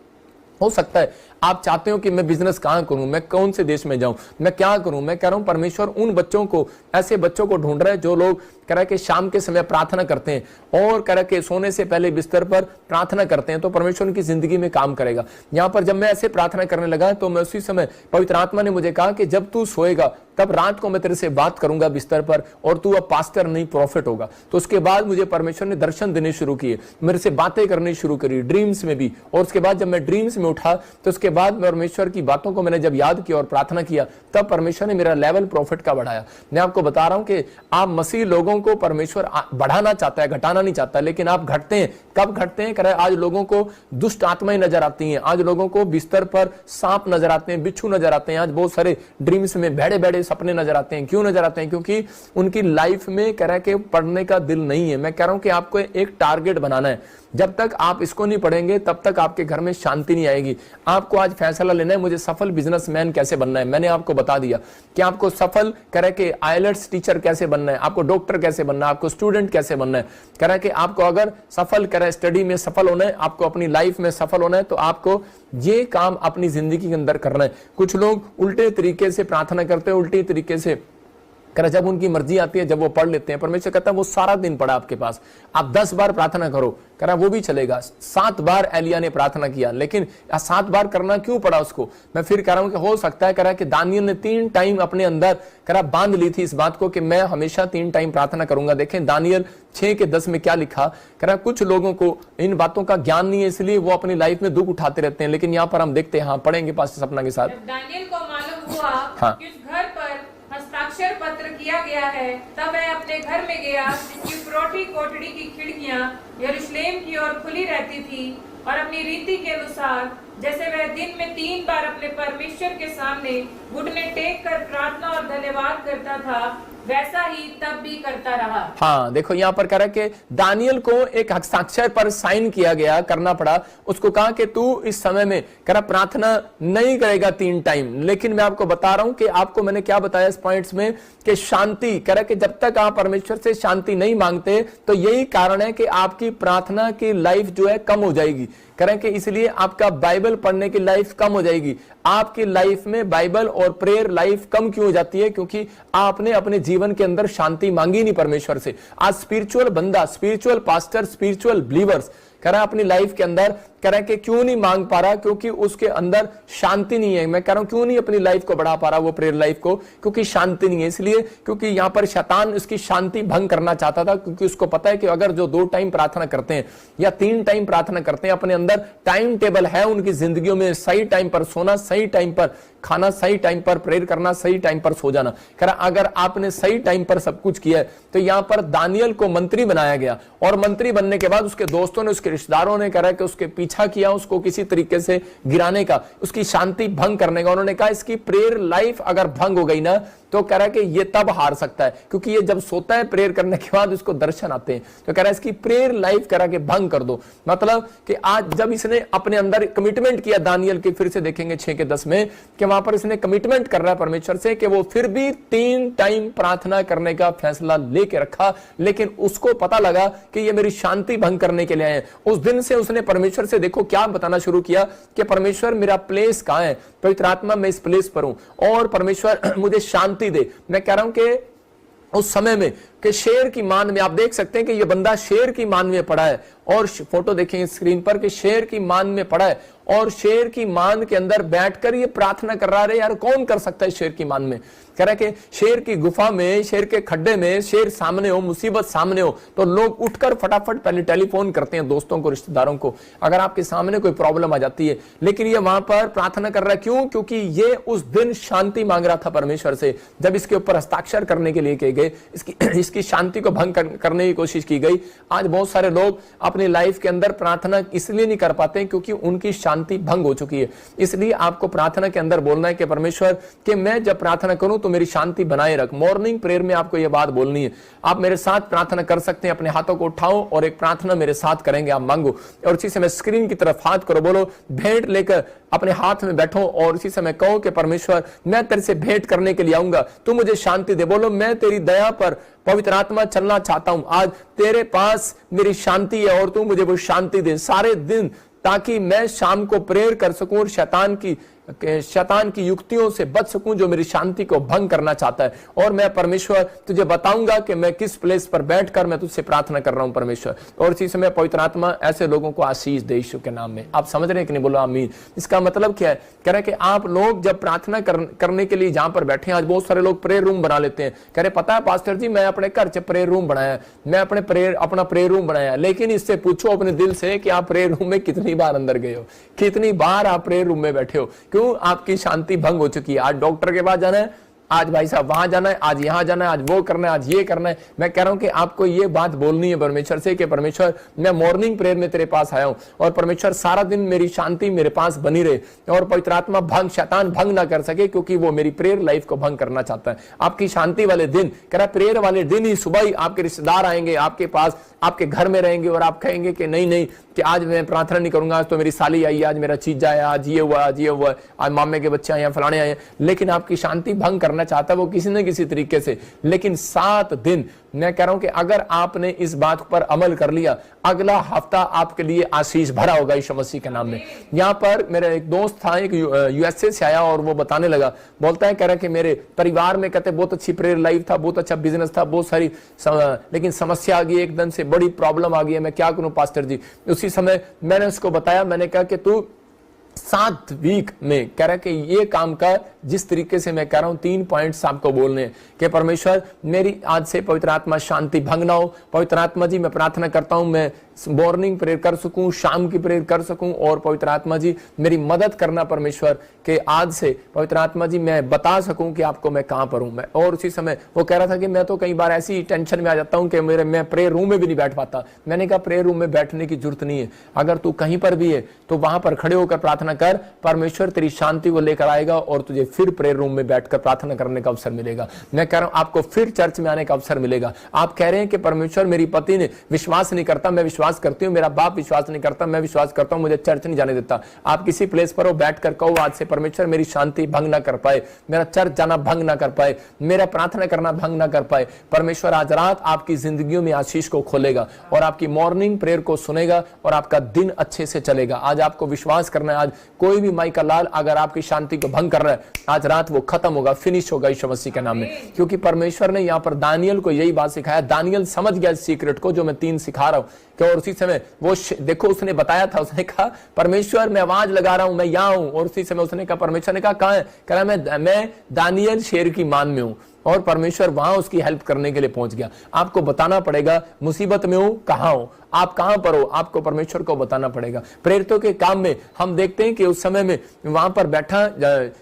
हो सकता है आप चाहते हो कि मैं बिजनेस कहां करूं, मैं कौन से देश में जाऊं, मैं क्या करूं। मैं कह रहा हूं परमेश्वर उन बच्चों को, ऐसे बच्चों को ढूंढ रहा है जो लोग कह रहा है कि शाम के समय प्रार्थना करते हैं और कह रहा है कि सोने से पहले बिस्तर पर प्रार्थना करते हैं, तो परमेश्वर उनकी जिंदगी में काम करेगा। यहां पर जब मैं ऐसे प्रार्थना करने लगा तो मैं उसी समय पवित्र आत्मा ने मुझे कहा कि जब तू सोएगा तब रात को मैं तेरे से बात करूंगा बिस्तर पर, और तू अब पास्टर नहीं प्रॉफिट होगा। तो उसके बाद मुझे परमेश्वर ने दर्शन देने शुरू किए, मेरे से बातें करनी शुरू करी ड्रीम्स में भी। और उसके बाद जब मैं ड्रीम्स में उठा तो उसके बाद परमेश्वर की बातों को मैंने जब याद किया और प्रार्थना किया तब परमेश्वर ने मेरा लेवल प्रॉफिट का बढ़ाया। मैं आपको बता रहा हूं कि आप मसीह लोगों को परमेश्वर बढ़ाना चाहता है, घटाना नहीं चाहता, लेकिन आप घटते हैं। कब घटते हैं? कह आज लोगों को दुष्ट आत्माएं नजर आती हैं, आज लोगों को बिस्तर पर सांप नजर आते हैं, बिच्छू नजर आते हैं, आज बहुत सारे ड्रीम्स में बड़े बड़े सपने नजर आते हैं। क्यों नजर आते हैं? क्योंकि उनकी लाइफ में कह रहा है कि पढ़ने का दिल नहीं है। मैं कह रहा हूं कि आपको एक टारगेट बनाना है, जब तक आप इसको नहीं पढ़ेंगे तब तक आपके घर में शांति नहीं आएगी। आपको आज फैसला लेना है मुझे सफल बिजनेसमैन कैसे बनना है। मैंने आपको बता दिया कि आपको सफल करे कि आईएलटीएस टीचर कैसे बनना है, आपको डॉक्टर कैसे बनना है, आपको स्टूडेंट कैसे बनना है। करे कि आपको अगर सफल करे स्टडी में सफल होना है, आपको अपनी लाइफ में सफल होना है, तो आपको ये काम अपनी जिंदगी के अंदर करना है। कुछ लोग उल्टे तरीके से प्रार्थना करते हैं, उल्टे तरीके से करा, जब उनकी मर्जी आती है जब वो पढ़ लेते हैं। परमेश्वर कहता है वो सारा दिन पढ़ा आपके पास, आप 10 बार प्रार्थना करो, करा वो भी चलेगा। 7 बार एलिया ने प्रार्थना किया, लेकिन 7 बार करना क्यों पड़ा उसको? मैं फिर कह रहा हूं कि हो सकता है करा कि दानियल ने 3 टाइम अपने अंदर करा बांध ली थी इस बात को कि मैं हमेशा 3 टाइम प्रार्थना करूंगा। देखें दानियल 6 के 10 में क्या लिखा, करा कुछ लोगों को इन बातों का ज्ञान नहीं है, इसलिए वो अपनी लाइफ में दुख उठाते रहते हैं। लेकिन यहाँ पर हम देखते हैं, हाँ पढ़ेंगे पास सपना के साथ। दानियल को मालूम हुआ हाँ। कि उस घर पर हस्ताक्षर पत्र किया गया है, तब वह अपने घर में गया जिसकी फ्रोटी कोठड़ी की खिड़कियां यरूशलेम की ओर खुली रहती थी, और अपनी रीति के अनुसार जैसे वह दिन में 3 बार अपने परमेश्वर के सामने घुटने टेक कर प्रार्थना और धन्यवाद करता था, वैसा ही तब भी करता रहा। हाँ देखो यहाँ पर कह रहा है कि दानियल को एक हस्ताक्षर पर साइन किया गया, करना पड़ा। उसको कहा कि तू इस समय में कह रहा प्रार्थना नहीं करेगा 3 टाइम। लेकिन मैं आपको बता रहा हूं कि आपको मैंने क्या बताया इस पॉइंट्स में कि शांति, कह रहा कि जब तक आप परमेश्वर से शांति नहीं मांगते तो यही कारण है कि आपकी प्रार्थना की लाइफ जो है कम हो जाएगी। करें कि इसलिए आपका बाइबल पढ़ने की लाइफ कम हो जाएगी। आपकी लाइफ में बाइबल और प्रेयर लाइफ कम क्यों हो जाती है? क्योंकि आपने अपने जीवन के अंदर शांति मांगी नहीं परमेश्वर से। आज स्पिरिचुअल बंदा, स्पिरिचुअल पास्टर, स्पिरिचुअल बिलीवर्स कह रहा है अपनी लाइफ के अंदर कह रहा है कि क्यों नहीं मांग पा रहा? क्योंकि उसके अंदर शांति नहीं है। मैं कह रहा हूं क्यों नहीं अपनी लाइफ को बढ़ा पा रहा वो प्रेयर लाइफ को? क्योंकि शांति नहीं है। इसलिए क्योंकि यहां पर शैतान उसकी शांति भंग करना चाहता था, क्योंकि उसको पता है कि अगर जो 2 टाइम प्रार्थना करते हैं या 3 टाइम प्रार्थना करते हैं, अपने अंदर टाइम टेबल है उनकी जिंदगियों में, सही टाइम पर सोना, सही टाइम पर खाना, सही टाइम पर प्रेयर करना, सही टाइम पर सो जाना। कह रहा अगर आपने सही टाइम पर सब कुछ किया है तो यहां पर दानियल को मंत्री बनाया गया, और मंत्री बनने के बाद उसके दोस्तों ने, उसके रिश्तेदारों ने कह रहा है कि उसके पीछा किया, उसको किसी तरीके से गिराने का, उसकी शांति भंग करने का। उन्होंने कहा इसकी प्रेयर लाइफ अगर भंग हो गई ना तो कह रहा है कि ये तब हार सकता है, क्योंकि ये जब सोता है प्रेयर करने के बाद उसको दर्शन आते हैं। तो कह रहा है इसकी प्रेयर लाइफ कह रहा कि भंग कर दो। मतलब कि आज जब इसने अपने अंदर कमिटमेंट किया दानियल की, फिर से देखेंगे 6 के 10 में कि वहां पर इसने कमिटमेंट कर रहा है परमेश्वर से कि वो फिर भी 3 टाइम प्रार्थना करने का फैसला लेके रखा। लेकिन उसको पता लगा कि ये मेरी शांति भंग करने के लिए आए। उस दिन से उसने परमेश्वर से देखो क्या बताना शुरू किया कि परमेश्वर मेरा प्लेस कहां है, पवित्र आत्मा मैं इस प्लेस पर हूं और परमेश्वर मुझे शांति दे। मैं कह रहा हूं कि उस समय में कि शेर की मान में आप देख सकते हैं कि ये बंदा शेर की मान में पड़ा है, और फोटो देखेंगे स्क्रीन पर कि शेर की मान में पड़ा है, और शेर की मान के अंदर बैठकर ये प्रार्थना कर रहा है। यार कौन कर सकता है शेर की मान में? कह रहा है कि शेर की गुफा में, शेर के खड्डे में, शेर सामने हो, मुसीबत सामने हो, तो लोग उठकर फटाफट पहले टेलीफोन करते हैं दोस्तों को, रिश्तेदारों को, अगर आपके सामने कोई प्रॉब्लम आ जाती है। लेकिन ये वहां पर प्रार्थना कर रहा है, क्यों? क्योंकि ये उस दिन शांति मांग रहा था परमेश्वर से। जब इसके ऊपर हस्ताक्षर करने के लिए कहे गए, इसकी शांति को भंग करने की कोशिश की गई। आज बहुत सारे लोग अपनी लाइफ के अंदर प्रार्थना इसलिए नहीं कर पाते क्योंकि उनकी शांति भंग हो चुकी है। इसलिए आपको प्रार्थना के अंदर बोलना है कि परमेश्वर कि मैं जब प्रार्थना करूं तो मेरी शांति बनाए रख। मॉर्निंग प्रेयर में आपको यह बात बोलनी है। आप मेरे साथ प्रार्थना कर सकते हैं, अपने हाथों को उठाओ और एक प्रार्थना मेरे साथ करेंगे, आप मांगो। और उसी समय स्क्रीन की तरफ हाथ करो, बोलो भेंट लेकर अपने हाथ में बैठो और उसी समय कहो कि परमेश्वर मैं तेरे से भेंट करने के लिए आऊंगा, तू मुझे शांति दे। बोलो मैं तेरी दया पर पवित्र आत्मा चलना चाहता हूं, आज तेरे पास मेरी शांति है और तू मुझे वो शांति दे सारे दिन, ताकि मैं शाम को प्रेयर कर सकूं और शैतान की युक्तियों से बच सकूं जो मेरी शांति को भंग करना चाहता है। और मैं परमेश्वर तुझे बताऊंगा कि मैं किस प्लेस पर बैठकर मैं तुझसे प्रार्थना कर रहा हूं परमेश्वर। और इसी समय पवित्र आत्मा ऐसे लोगों को आशीष दे यीशु के नाम में। आप समझ रहे हैं कि नहीं? बोलो आमीन। इसका मतलब क्या है? कह रहे कि आप लोग जब प्रार्थना करने के लिए जहां पर बैठे हैं, आज बहुत सारे लोग प्रेयर रूम बना लेते हैं। कह रहे पता है पास्टर जी मैं अपने घर से प्रेयर रूम बनाया, मैं अपना प्रेयर रूम बनाया, लेकिन इससे पूछो अपने दिल से कि आप प्रेयर रूम में कितनी बार अंदर गए हो, कितनी बार आप प्रेयर रूम में बैठे हो? क्यों? आपकी शांति भंग हो चुकी है। आज डॉक्टर के पास जाना है, आज भाई साहब वहां जाना है, आज यहां जाना है, आज वो करना है, आज ये करना है। मैं कह रहा हूं कि आपको ये बात बोलनी है परमेश्वर से कि परमेश्वर मैं मॉर्निंग प्रेयर में तेरे पास आया हूं और परमेश्वर सारा दिन मेरी शांति मेरे पास बनी रहे और पवित्र आत्मा शैतान भंग ना कर सके, क्योंकि वो मेरी प्रेयर लाइफ को भंग करना चाहता है। आपकी शांति वाले दिन, कह रहा प्रेयर वाले दिन ही सुबह ही आपके रिश्तेदार आएंगे आपके पास, आपके घर में रहेंगे और आप कहेंगे कि नहीं कि आज मैं प्रार्थना नहीं करूंगा, आज तो मेरी साली आई, आज मेरा चीज आया, आज ये हुआ, आज मामे के बच्चे आए, फलाने आए। लेकिन आपकी शांति भंग करना चाहता है वो किसी न किसी तरीके से। लेकिन 7 दिन मैं कह रहा हूं कि अगर आपने इस बात पर अमल कर लिया, अगला हफ्ता आपके लिए आशीष भरा होगा यीशु मसीह के नाम में। यहाँ पर मेरा एक दोस्त था, एक यूएसए से आया और वो बताने लगा, बोलता है, कह रहा कि मेरे परिवार में कहते बहुत अच्छी प्रेयर लाइफ था, बहुत अच्छा बिजनेस था, बहुत सारी लेकिन समस्या आ गई, एकदम से बड़ी प्रॉब्लम आ गई है, मैं क्या करूं पास्टर जी। उसी समय मैंने उसको बताया, मैंने कहा कि तू 7 वीक में कह रहा कि ये काम का जिस तरीके से मैं कह रहा हूं 3 पॉइंट्स आपको बोलने हैं कि परमेश्वर मेरी आज से पवित्र आत्मा शांति भंग ना हो। पवित्र आत्मा जी मैं प्रार्थना करता हूं मैं मॉर्निंग प्रेयर कर सकूं, शाम की प्रेयर कर सकूं और पवित्र आत्मा जी मेरी मदद करना परमेश्वर के आज से पवित्र आत्मा जी मैं बता सकूं कि आपको मैं कहां पर हूं मैं। और उसी समय वो कह रहा था कि मैं तो कई बार ऐसी टेंशन में आ जाता हूं कि मैं प्रेयर रूम में भी नहीं बैठ पाता। मैंने कहा प्रेयर रूम में बैठने की जरूरत नहीं है, अगर तू कहीं पर भी है तो वहां पर खड़े होकर प्रार्थना कर, परमेश्वर तेरी शांति को लेकर आएगा और तुझे फिर प्रेयर रूम में बैठकर प्रार्थना करने का अवसर मिलेगा। मैं कह रहा हूं आपको फिर चर्च में आने का अवसर मिलेगा। आप कह रहे हैं कि परमेश्वर मेरी पति ने विश्वास नहीं करता, मैं विश्वास करती हूँ, मेरा बाप विश्वास नहीं करता, मैं विश्वास करता हूं, मुझे चर्च नहीं जाने देता। आप किसी प्लेस पर हो, बैठकर कहो आज से परमेश्वर मेरी शांति भंग ना कर पाए, मेरा चर्च जाना भंग ना कर पाए, मेरा प्रार्थना करना भंग ना कर पाए। परमेश्वर आज रात आपकी जिंदगियों में आशीष को खोलेगा और आपकी मॉर्निंग प्रेयर को सुनेगा और आपका दिन अच्छे से चलेगा। आज आपको विश्वास करना है, आज कोई भी माई का लाल अगर आपकी शांति को भंग कर रहा है, आज रात वो खत्म होगा, फिनिश होगा यीशु मसीह के नाम में। क्योंकि परमेश्वर ने यहाँ पर दानियल को यही बात सिखाया। दानियल समझ गया इस सीक्रेट को जो मैं 3 सिखा रहा हूं कि और उसी समय वो देखो उसने बताया था, उसने कहा परमेश्वर मैं आवाज लगा रहा हूं, मैं यहां हूं। और उसी समय उसने कहा, परमेश्वर ने कहा कहां है? कह रहा मैं दानियल शेर की मान में हूं। और परमेश्वर वहां उसकी हेल्प करने के लिए पहुंच गया। आपको बताना पड़ेगा मुसीबत में हो, कहां हो, आप कहां पर हो, आपको परमेश्वर को बताना पड़ेगा। प्रेरितों के काम में हम देखते हैं कि उस समय में वहां पर बैठा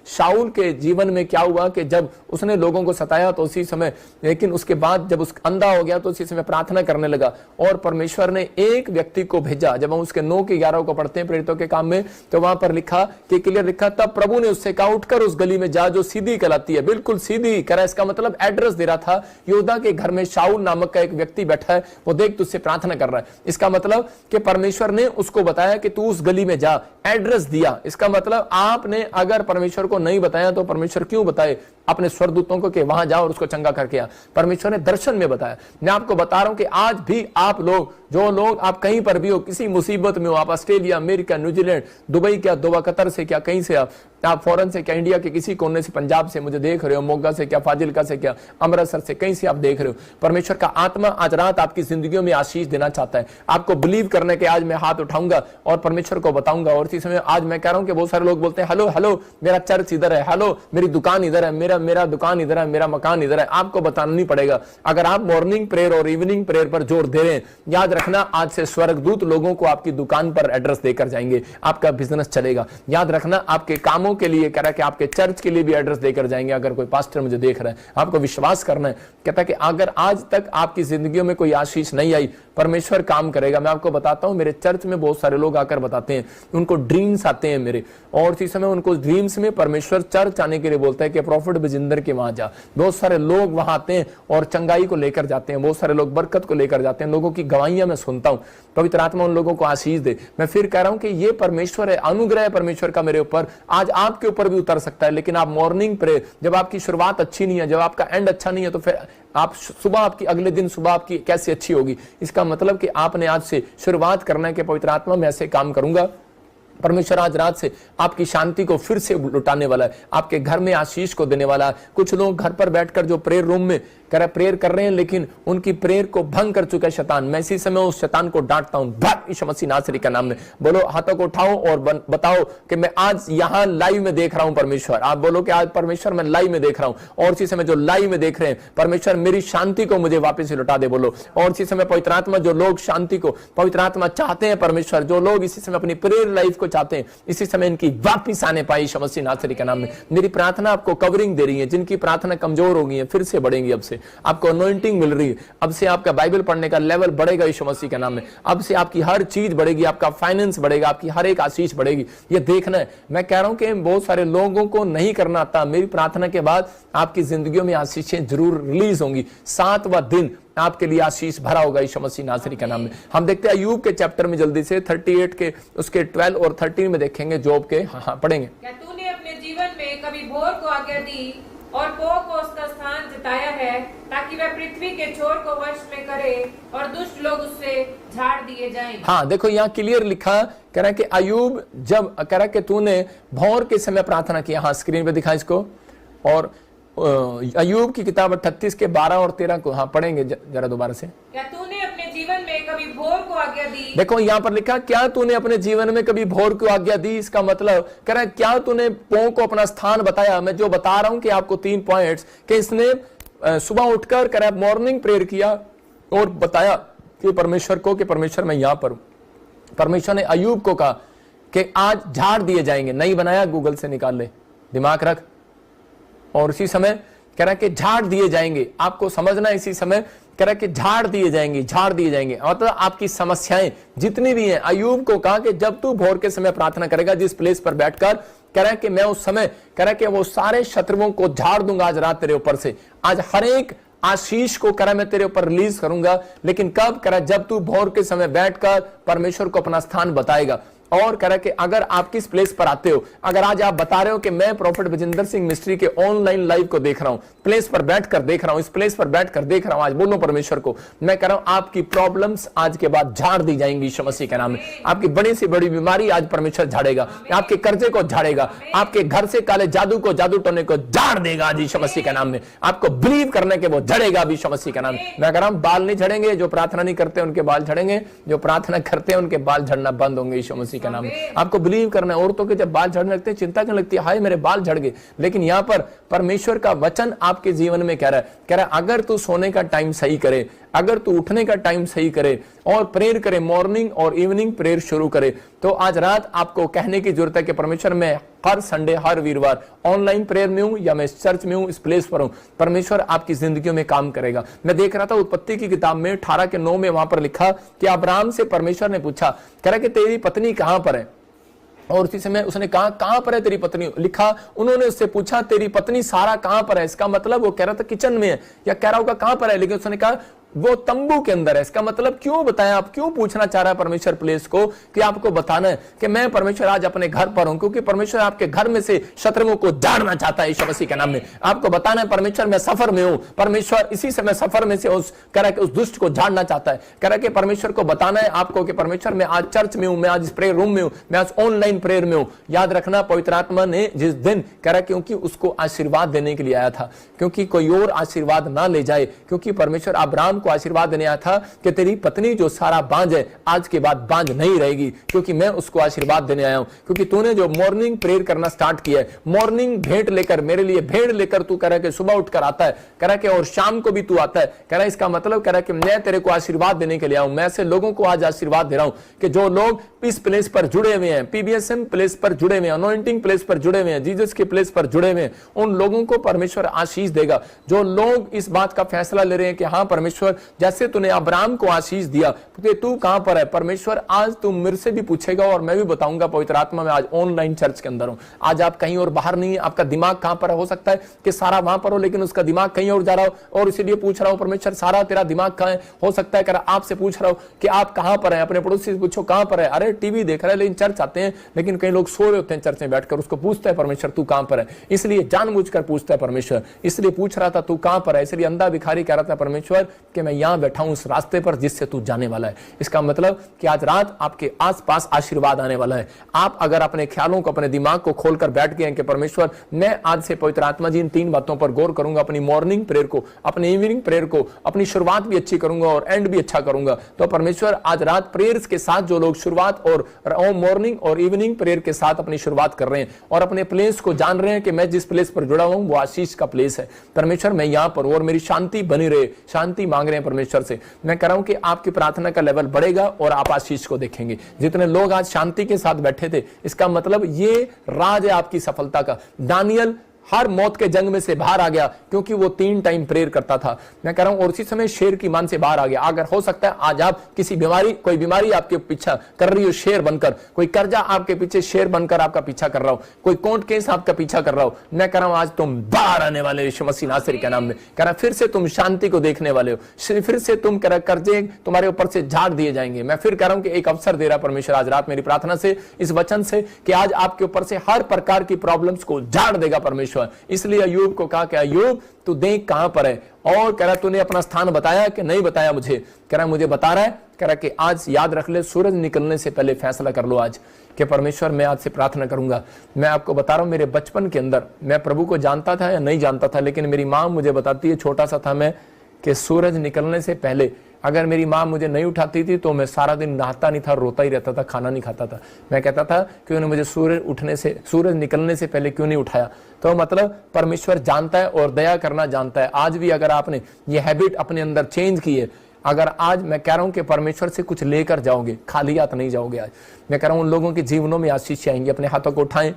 शाऊल के जीवन में क्या हुआ कि जब उसने लोगों को सताया तो उसी समय, लेकिन उसके बाद जब उस अंधा हो गया तो उसी समय प्रार्थना करने लगा और परमेश्वर ने एक व्यक्ति को भेजा। जब हम उसके 9 के 11 को पढ़ते हैं प्रेरितों के काम में, तो वहां पर लिखा कि क्लियर लिखा, तब प्रभु ने उससे कहा उठकर उस गली में जा जो सीधी कहलाती है, बिल्कुल सीधी। कह रहा इसका मतलब एड्रेस दे रहा था, योदा के घर में शाऊल नामक का एक व्यक्ति बैठा है, वो देख तुझसे प्रार्थना कर रहा है। इसका मतलब कि परमेश्वर ने उसको बताया कि तू उस गली में जा, एड्रेस दिया। इसका मतलब आपने अगर परमेश्वर को नहीं बताया तो परमेश्वर क्यों बताए अपने स्वर्गदूतों को कि वहां जाओ और उसको चंगा करके आ? परमेश्वर ने दर्शन में बताया। मैं आपको बता रहा हूं कि आज भी आप लोग जो लोग आप कहीं पर भी हो, किसी मुसीबत में हो, आप ऑस्ट्रेलिया, अमेरिका, न्यूजीलैंड, दुबई क्या, दोबा, कतर से क्या, कहीं से आप फॉरेन से क्या, इंडिया के किसी कोने से, पंजाब से मुझे देख रहे हो, मोगा से क्या, फाजिलका से क्या, अमृतसर से, कहीं से आप देख रहे हो, परमेश्वर का आत्मा आज रात आपकी जिंदगियों में आशीष देना चाहता है। आपको बिलीव करने के आज मैं हाथ उठाऊंगा और परमेश्वर को बताऊंगा। और इसी समय आज मैं कह रहा हूं कि बहुत सारे लोग बोलते हैं हेलो हेलो मेरा चर्च इधर है, हेलो मेरी दुकान इधर है, मेरा दुकान इधर है, मेरा मकान इधर है। आपको बताना नहीं पड़ेगा। अगर आप मॉर्निंग प्रेयर और इवनिंग प्रेयर पर जोर दे रहे हैं, याद रखना आज से स्वर्गदूत लोगों को आपकी दुकान पर एड्रेस देकर जाएंगे, आपका बिजनेस चलेगा। याद रखना आपके कामों के लिए कह रहा है कि आपके चर्च के लिए भी एड्रेस देकर जाएंगे। अगर कोई पास्टर मुझे देख रहा है, आपको विश्वास करना है। कहता है कि अगर आज तक आपकी जिंदगियों में कोई आशीष नहीं आई, परमेश्वर काम करेगा। मैं आपको बताता हूं, मेरे चर्च में बहुत सारे लोग आकर बताते हैं, उनको ड्रीम्स आते हैं मेरे, और इसी समय उनको ड्रीम्स में परमेश्वर चर्च आने के लिए बोलता है कि प्रॉफिट बजिंदर के वहां जा। बहुत सारे लोग वहां आते हैं और चंगाई को लेकर जाते हैं, बहुत सारे लोग बरकत को लेकर जाते हैं। लोगों की गवाहियां मैं सुनता हूं। पवित्र आत्मा उन लोगों को आशीष दे। मैं फिर कह रहा हूं कि ये परमेश्वर है, अनुग्रह परमेश्वर का मेरे ऊपर आज आपके ऊपर भी उतर सकता है। लेकिन आप मॉर्निंग प्रेयर, जब आपकी शुरुआत अच्छी नहीं है, जब आपका एंड अच्छा नहीं है, तो फिर आप सुबह, आपकी अगले दिन सुबह आपकी कैसे अच्छी होगी? इसका मतलब कि आपने आज से शुरुआत करना है कि पवित्र आत्मा मैं ऐसे काम करूंगा। परमेश्वर आज रात से आपकी शांति को फिर से लुटाने वाला है, आपके घर में आशीष को देने वाला है। कुछ लोग घर पर बैठकर जो प्रेयर रूम में प्रेयर कर रहे हैं, लेकिन उनकी प्रेयर को भंग कर चुका है शैतान। मैं इसी समय उस शैतान को डांटता हूं, भाग यीशु मसीह नासरी का नाम में। बोलो, हाथों को उठाओ और बताओ कि मैं आज यहां लाइव में देख रहा हूं परमेश्वर। आप बोलो कि आज परमेश्वर मैं लाइव में देख रहा हूं, और इसी समय जो लाइव में देख रहे हैं, परमेश्वर मेरी शांति को मुझे वापस से लौटा दे। बोलो, और इसी समय पवित्र आत्मा, जो लोग शांति को, पवित्र आत्मा चाहते हैं परमेश्वर, जो लोग इसी समय अपनी प्रेयर लाइफ को चाहते हैं, इसी समय इनकी वापिस आने पाई यीशु मसीह नासरी के नाम में। मेरी प्रार्थना आपको कवरिंग दे रही है। जिनकी प्रार्थना कमजोर हो गई है, फिर से बढ़ेंगी। अब से आपको अनॉइंटिंग मिल रही है। अब से आपका बाइबल पढ़ने का लेवल बढ़ेगा यीशु मसीह के नाम में। अब से आपकी हर चीज बढ़ेगी, आपका फाइनेंस बढ़ेगा, आपकी हर एक आशीष बढ़ेगी। ये देखना है। मैं कह रहा हूं कि बहुत सारे लोगों को नहीं करना आता। मेरी प्रार्थना के बाद आपकी जिंदगियों में आशीषें जरूर रिलीज होंगी। 7वां दिन आपके लिए आशीष भरा होगा यीशु मसीह नासरी के नाम में। हम देखते हैं अय्यूब के चैप्टर में जल्दी से 38 के उसके 12 और 13 में देखेंगे, जॉब के। हाँ, पढ़ेंगे। क्या तूने अपने जीवन में कभी भोर को आज्ञा दी और पो को उसका स्थान जिताया है, ताकि वह पृथ्वी के छोर को वश में करे और दुष्ट लोग उससे झाड़ दिए जाएं? हाँ, देखो यहाँ क्लियर लिखा, कह रहा है कि अय्यूब जब कह रहा है कि तूने भोर के समय प्रार्थना किया। हाँ, स्क्रीन पे दिखा इसको। और अय्यूब की किताब 38 के 12 और 13 को हाँ पढ़ेंगे जरा दोबारा से। क्या तूने अपने जीवन में कभी भोर को आज्ञा दी? देखो यहाँ पर लिखा, क्या तूने अपने जीवन में कभी भोर को आज्ञा दी। इसका मतलब कह रहा है, क्या तूने पौ को अपना स्थान बताया। मैं जो बता रहा हूं कि आपको 3 पॉइंट्स, कि इसने सुबह उठकर कह रहा है मॉर्निंग प्रेयर किया और बताया कि परमेश्वर को कि परमेश्वर मैं यहां पर हूं। परमेश्वर ने अय्यूब को कहा कि आज झाड़ दिए जाएंगे। नहीं बनाया, गूगल से निकाल ले, दिमाग रख। और इसी समय कह रहा है कि झाड़ दिए जाएंगे। आपको समझना है, इसी समय कह रहा है कि झाड़ दिए जाएंगे, झाड़ दिए जाएंगे। मतलब आपकी समस्याएं जितनी भी हैं, अय्यूब को कहा कि जब तू भोर के समय प्रार्थना करेगा, जिस प्लेस पर बैठकर, कह रहा है कि मैं उस समय, कह रहा है कि वो सारे शत्रुओं को झाड़ दूंगा आज रात तेरे ऊपर से। आज हर एक आशीष को कह रहा मैं तेरे ऊपर रिलीज करूंगा। लेकिन कब? कह रहा जब तू भोर के समय बैठकर परमेश्वर को अपना स्थान बताएगा। और कह रहा कि अगर आप किस प्लेस पर आते हो, अगर आज आप बता रहे हो कि मैं प्रॉफिट बजिंदर सिंह मिस्ट्री के ऑनलाइन लाइव को देख रहा हूं, प्लेस पर बैठकर देख रहा हूं, इस प्लेस पर बैठकर देख रहा हूं, आज बोलो परमेश्वर को, मैं कह रहा हूं आपकी प्रॉब्लम्स आज के बाद झाड़ दी जाएंगी यीशु मसीह के नाम में। आपकी बड़ी से बड़ी बीमारी आज परमेश्वर झाड़ेगा, आपके कर्जे को झाड़ेगा, आपके घर से काले जादू को, जादू टोने को झाड़ देगा आज यीशु मसीह के नाम में। आपको बिलीव करने के वो झड़ेगा यीशु मसीह के नाम में। मैं कह रहा हूं बाल नहीं झड़ेंगे, जो प्रार्थना नहीं करते उनके बाल झड़ेंगे, जो प्रार्थना करते हैं उनके बाल झड़ना बंद होंगे यीशु मसीह के नाम में। आपको बिलीव करना है। औरतों के जब बाल झड़ने लगते हैं, चिंता क्यों लगती है, हाय मेरे बाल झड़ गए। लेकिन यहां पर परमेश्वर का वचन आपके जीवन में कह रहा है अगर तू सोने का टाइम सही करे, अगर तू उठने का टाइम सही करे और प्रेयर करे, मॉर्निंग और इवनिंग प्रेयर शुरू करे, तो आज रात आपको कहने की जरूरत है कि परमेश्वर मैं हर संडे, हर वीरवार ऑनलाइन प्रेयर में हूं या मैं चर्च में हूं, इस प्लेस पर हूं, परमेश्वर आपकी जिंदगियों में काम करेगा। मैं देख रहा था उत्पत्ति की किताब में 18 के 9 में वहां पर लिखा कि अब्राहम से परमेश्वर ने पूछा, कह रहा कि तेरी पत्नी कहां पर है। और उसी समय उसने कहा कहां पर है तेरी पत्नी। लिखा उन्होंने उससे पूछा तेरी पत्नी सारा कहां पर है। इसका मतलब वो कह रहा था किचन में है, या कह रहा होगा कहां पर है, लेकिन उसने कहा वो तंबू के अंदर है। इसका मतलब क्यों बताया, आप क्यों पूछना चाह रहा है परमेश्वर प्लेस को, कि आपको बताना है कि मैं परमेश्वर आज अपने घर पर हूं, क्योंकि परमेश्वर आपके घर में से शत्रुओं को झाड़ना चाहता है यीशु मसीह के नाम में। आपको बताना है परमेश्वर मैं सफर में हूं, परमेश्वर इसी समय सफर में से उस दुष्ट को झाड़ना चाहता है। कह के परमेश्वर को बताना है आपको कि परमेश्वर मैं आज चर्च में हूं, मैं आज प्रेयर रूम में हूं, मैं आज ऑनलाइन प्रेयर में हूं। याद रखना पवित्र आत्मा ने जिस दिन कह क्योंकि उसको आशीर्वाद देने के लिए आया था, क्योंकि कोई और आशीर्वाद ना ले जाए, क्योंकि परमेश्वर अब्राहम को आशीर्वाद देने आया था कि तेरी पत्नी जो सारा बांझ है आज के बाद बांझ नहीं रहेगी, क्योंकि मैं उसको आशीर्वाद देने आया हूं। क्योंकि तूने जो मॉर्निंग प्रेयर करना स्टार्ट किया है, मॉर्निंग भेंट लेकर, मेरे लिए भेंट लेकर तू कह रहा है कि सुबह उठकर आता है, कह रहा है कि और शाम को भी तू आता है, कह रहा है इसका मतलब कह रहा है कि मैं तेरे को आशीर्वाद देने के लिए आया हूं। मैं ऐसे लोगों को आज आशीर्वाद दे रहा हूं कि जो लोग इस प्लेस पर जुड़े हुए हैं, पीबीएसएम प्लेस पर जुड़े हुए हैं, अनॉइंटिंग प्लेस पर जुड़े हुए हैं, जीसस के प्लेस पर जुड़े हुए हैं, उन लोगों को परमेश्वर आशीष देगा। जो लोग इस बात का फैसला ले रहे हैं कि हाँ परमेश्वर जैसे तूने अब्राहम को आशीष दिया, तू कहां पर है परमेश्वर, आज तू मेरे से भी पूछेगा और मैं भी बताऊंगा पवित्र आत्मा में आज ऑनलाइन चर्च के अंदर हूं। आज आप कहीं और बाहर नहीं है, आपका दिमाग कहां पर हो सकता है कि सारा वहां पर हो लेकिन उसका दिमाग कहीं और जा रहा हो, और इसीलिए पूछ रहा हूं परमेश्वर सारा तेरा दिमाग कहां है। हो सकता है आपसे पूछ रहा हूं कि आप कहां पर हैं, अपने पड़ोसी से पूछो कहां पर है। अरे टीवी देख रहा है लेकिन चर्च आते हैं, लेकिन कई लोग सो रहे होते हैं चर्च में बैठकर, उसको पूछता है परमेश्वर तू कहां पर है, इसलिए जानबूझकर पूछता है परमेश्वर, इसलिए पूछ रहा था तू कहां पर है। इसलिए अंधा भिखारी कह रहा था परमेश्वर कि मैं यहां बैठा हूं उस रास्ते पर जिससे तू जाने वाला है। इसका मतलब कि आज रात आपके आसपास आशीर्वाद आने वाला है। आप अगर अपने ख्यालों को, अपने दिमाग को खोलकर बैठ गए हैं कि परमेश्वर मैं आज से पवित्र आत्मा जी इन 3 बातों पर गौर करूंगा, अपनी मॉर्निंग प्रेयर को, अपनी इवनिंग प्रेयर को, अपनी शुरुआत भी अच्छी करूंगा और एंड भी अच्छा करूंगा, तो परमेश्वर आज रात प्रेयर्स के साथ जो लोग शुरुआत और मॉर्निंग और इवनिंग प्रेयर के साथ अपनी शुरुआत कर रहे हैं और अपने प्लेस को जान रहे हैं कि मैं जिस प्लेस पर जुड़ा हूं वो आशीष का प्लेस है, परमेश्वर मैं यहां पर और मेरी शांति बनी रहे, शांति मांग रहे हैं परमेश्वर से, मैं कह रहा हूं कि आपकी प्रार्थना का लेवल बढ़ेगा और आप आशीष को देखेंगे। जितने लोग आज शांति के साथ बैठे थे, इसका मतलब ये राज है आपकी सफलता का। दानियल हर मौत के जंग में से बाहर आ गया क्योंकि वो 3 टाइम प्रेयर करता था। मैं कह रहा हूं और उसी समय शेर की मान से बाहर आ गया। अगर हो सकता है आज आप किसी बीमारी, कोई बीमारी आपके पीछा कर रही हो शेर बनकर, कोई कर्जा आपके पीछे शेर बनकर आपका पीछा कर रहा हो, कोई कोर्ट केस आपका पीछा कर रहा हो, मैं कह रहा हूं आज तुम बाहर आने वाले यीशु मसीह नासरी के नाम में। कह रहा फिर से तुम शांति को देखने वाले हो, फिर से तुम कह रहा कर्जे तुम्हारे ऊपर से झाड़ दिए जाएंगे। मैं फिर कह रहा हूं कि एक अवसर दे रहा परमेश्वर आज रात मेरी प्रार्थना से, इस वचन से, कि आज आपके ऊपर से हर प्रकार की प्रॉब्लम्स को झाड़ देगा परमेश्वर। इसलिए अय्यूब को कहा कि अय्यूब तू देख कहां पर है, और कह रहा तूने अपना स्थान बताया कि नहीं बताया मुझे, कह रहा मुझे बता रहा है, कह रहा कि आज याद रख ले सूरज निकलने से पहले फैसला कर लो आज कि परमेश्वर मैं आज से प्रार्थना करूंगा। मैं आपको बता रहा हूं मेरे बचपन के अंदर मैं प्रभु को जानता था या नहीं जानता था, लेकिन मेरी मां मुझे बताती है, छोटा सा था मैं, कि सूरज निकलने से पहले अगर मेरी माँ मुझे नहीं उठाती थी तो मैं सारा दिन नहाता नहीं था, रोता ही रहता था, खाना नहीं खाता था। मैं कहता था कि उन्होंने मुझे सूरज निकलने से पहले क्यों नहीं उठाया। तो मतलब परमेश्वर जानता है और दया करना जानता है। आज भी अगर आपने ये हैबिट अपने अंदर चेंज की है, अगर आज मैं कह रहा हूं कि परमेश्वर से कुछ लेकर जाओगे, खाली हाथ नहीं जाओगे। आज मैं कह रहा हूं उन लोगों के जीवनों में आशीष आएंगी। अपने हाथों को उठाएं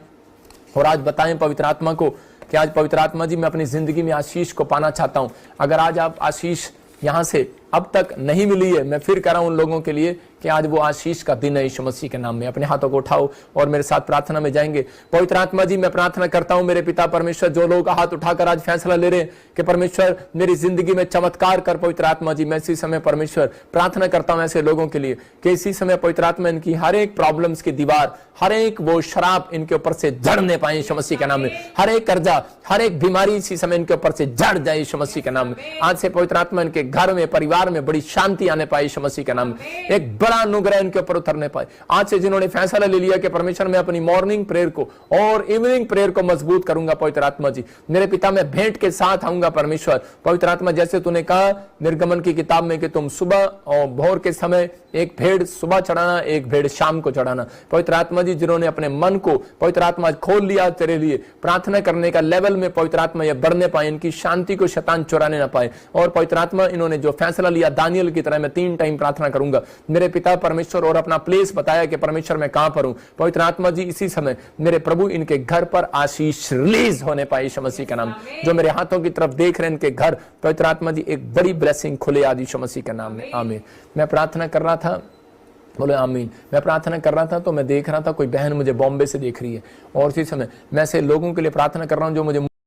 और आज बताएं पवित्र आत्मा को कि आज पवित्र आत्मा जी मैं अपनी जिंदगी में आशीष को पाना चाहता हूं। अगर आज आप आशीष यहां से अब तक नहीं मिली है, मैं फिर कह रहा हूं उन लोगों के लिए कि आज वो आशीष का दिन है यीशु मसीह के नाम में। अपने हाथों को उठाओ और मेरे साथ प्रार्थना में जाएंगे। पवित्र आत्मा जी मैं प्रार्थना करता हूं मेरे पिता परमेश्वर, जो लोग हाथ उठाकर आज फैसला ले रहे हैं कि परमेश्वर मेरी जिंदगी में चमत्कार कर, पवित्र आत्मा जी मैं इसी समय परमेश्वर प्रार्थना करता हूं ऐसे लोगों के लिए कि इसी समय पवित्र आत्मा इनकी हर एक प्रॉब्लम्स की दीवार, हर एक वो शराब इनके ऊपर से झड़ने पाए यीशु मसीह के नाम में। हर एक कर्जा, हर एक बीमारी इसी समय इनके ऊपर से झड़ जाए यीशु मसीह के नाम में। आज से पवित्र आत्मा इनके घर में, परिवार में बड़ी शांति आने पाए यीशु मसीह के नाम में। एक बड़ा अनुग्रह इनके ऊपर उतरने पाए। आज से जिन्होंने फैसला ले लिया कि परमेश्वर मैं अपनी मॉर्निंग प्रेयर को और इवनिंग प्रेयर को मजबूत करूंगा, पवित्र आत्मा जी मेरे पिता मैं भेंट के साथ आऊंगा परमेश्वर। पवित्र आत्मा जैसे तूने कहा निर्गमन की किताब में कि तुम सुबह और भोर के समय एक भेड़ सुबह चढ़ाना, एक भेड़ शाम को चढ़ाना। पवित्र आत्मा जी जिन्होंने अपने मन को पवित्र आत्मा खोल लिया तेरे लिए, प्रार्थना करने का लेवल में पवित्र आत्मा ये बढ़ने पाए, इनकी शांति को शैतान चुराने ना पाए। और पवित्र आत्मा इन्होंने जो फैसला लिया दानियल की तरह मैं 3 टाइम प्रार्थना करूंगा मेरे पिता परमेश्वर, और अपना प्लेस बताया कि परमेश्वर मैं कहां पर हूं। पवित्र आत्मा जी इसी समय मेरे प्रभु इनके घर पर आशीष रिलीज होने पाए यीशु मसीह का नाम। जो मेरे हाथों की तरफ देख रहे हैं इनके घर पवित्र आत्मा जी एक बड़ी ब्लेसिंग खुले आज यीशु मसीह के नाम में, आमीन। मैं प्रार्थना कर रहा था, बोले आमीन। मैं प्रार्थना कर रहा था तो मैं देख रहा था कोई बहन मुझे बॉम्बे से देख रही है, और इसी समय मैं ऐसे लोगों के लिए प्रार्थना कर रहा हूं जो मुझे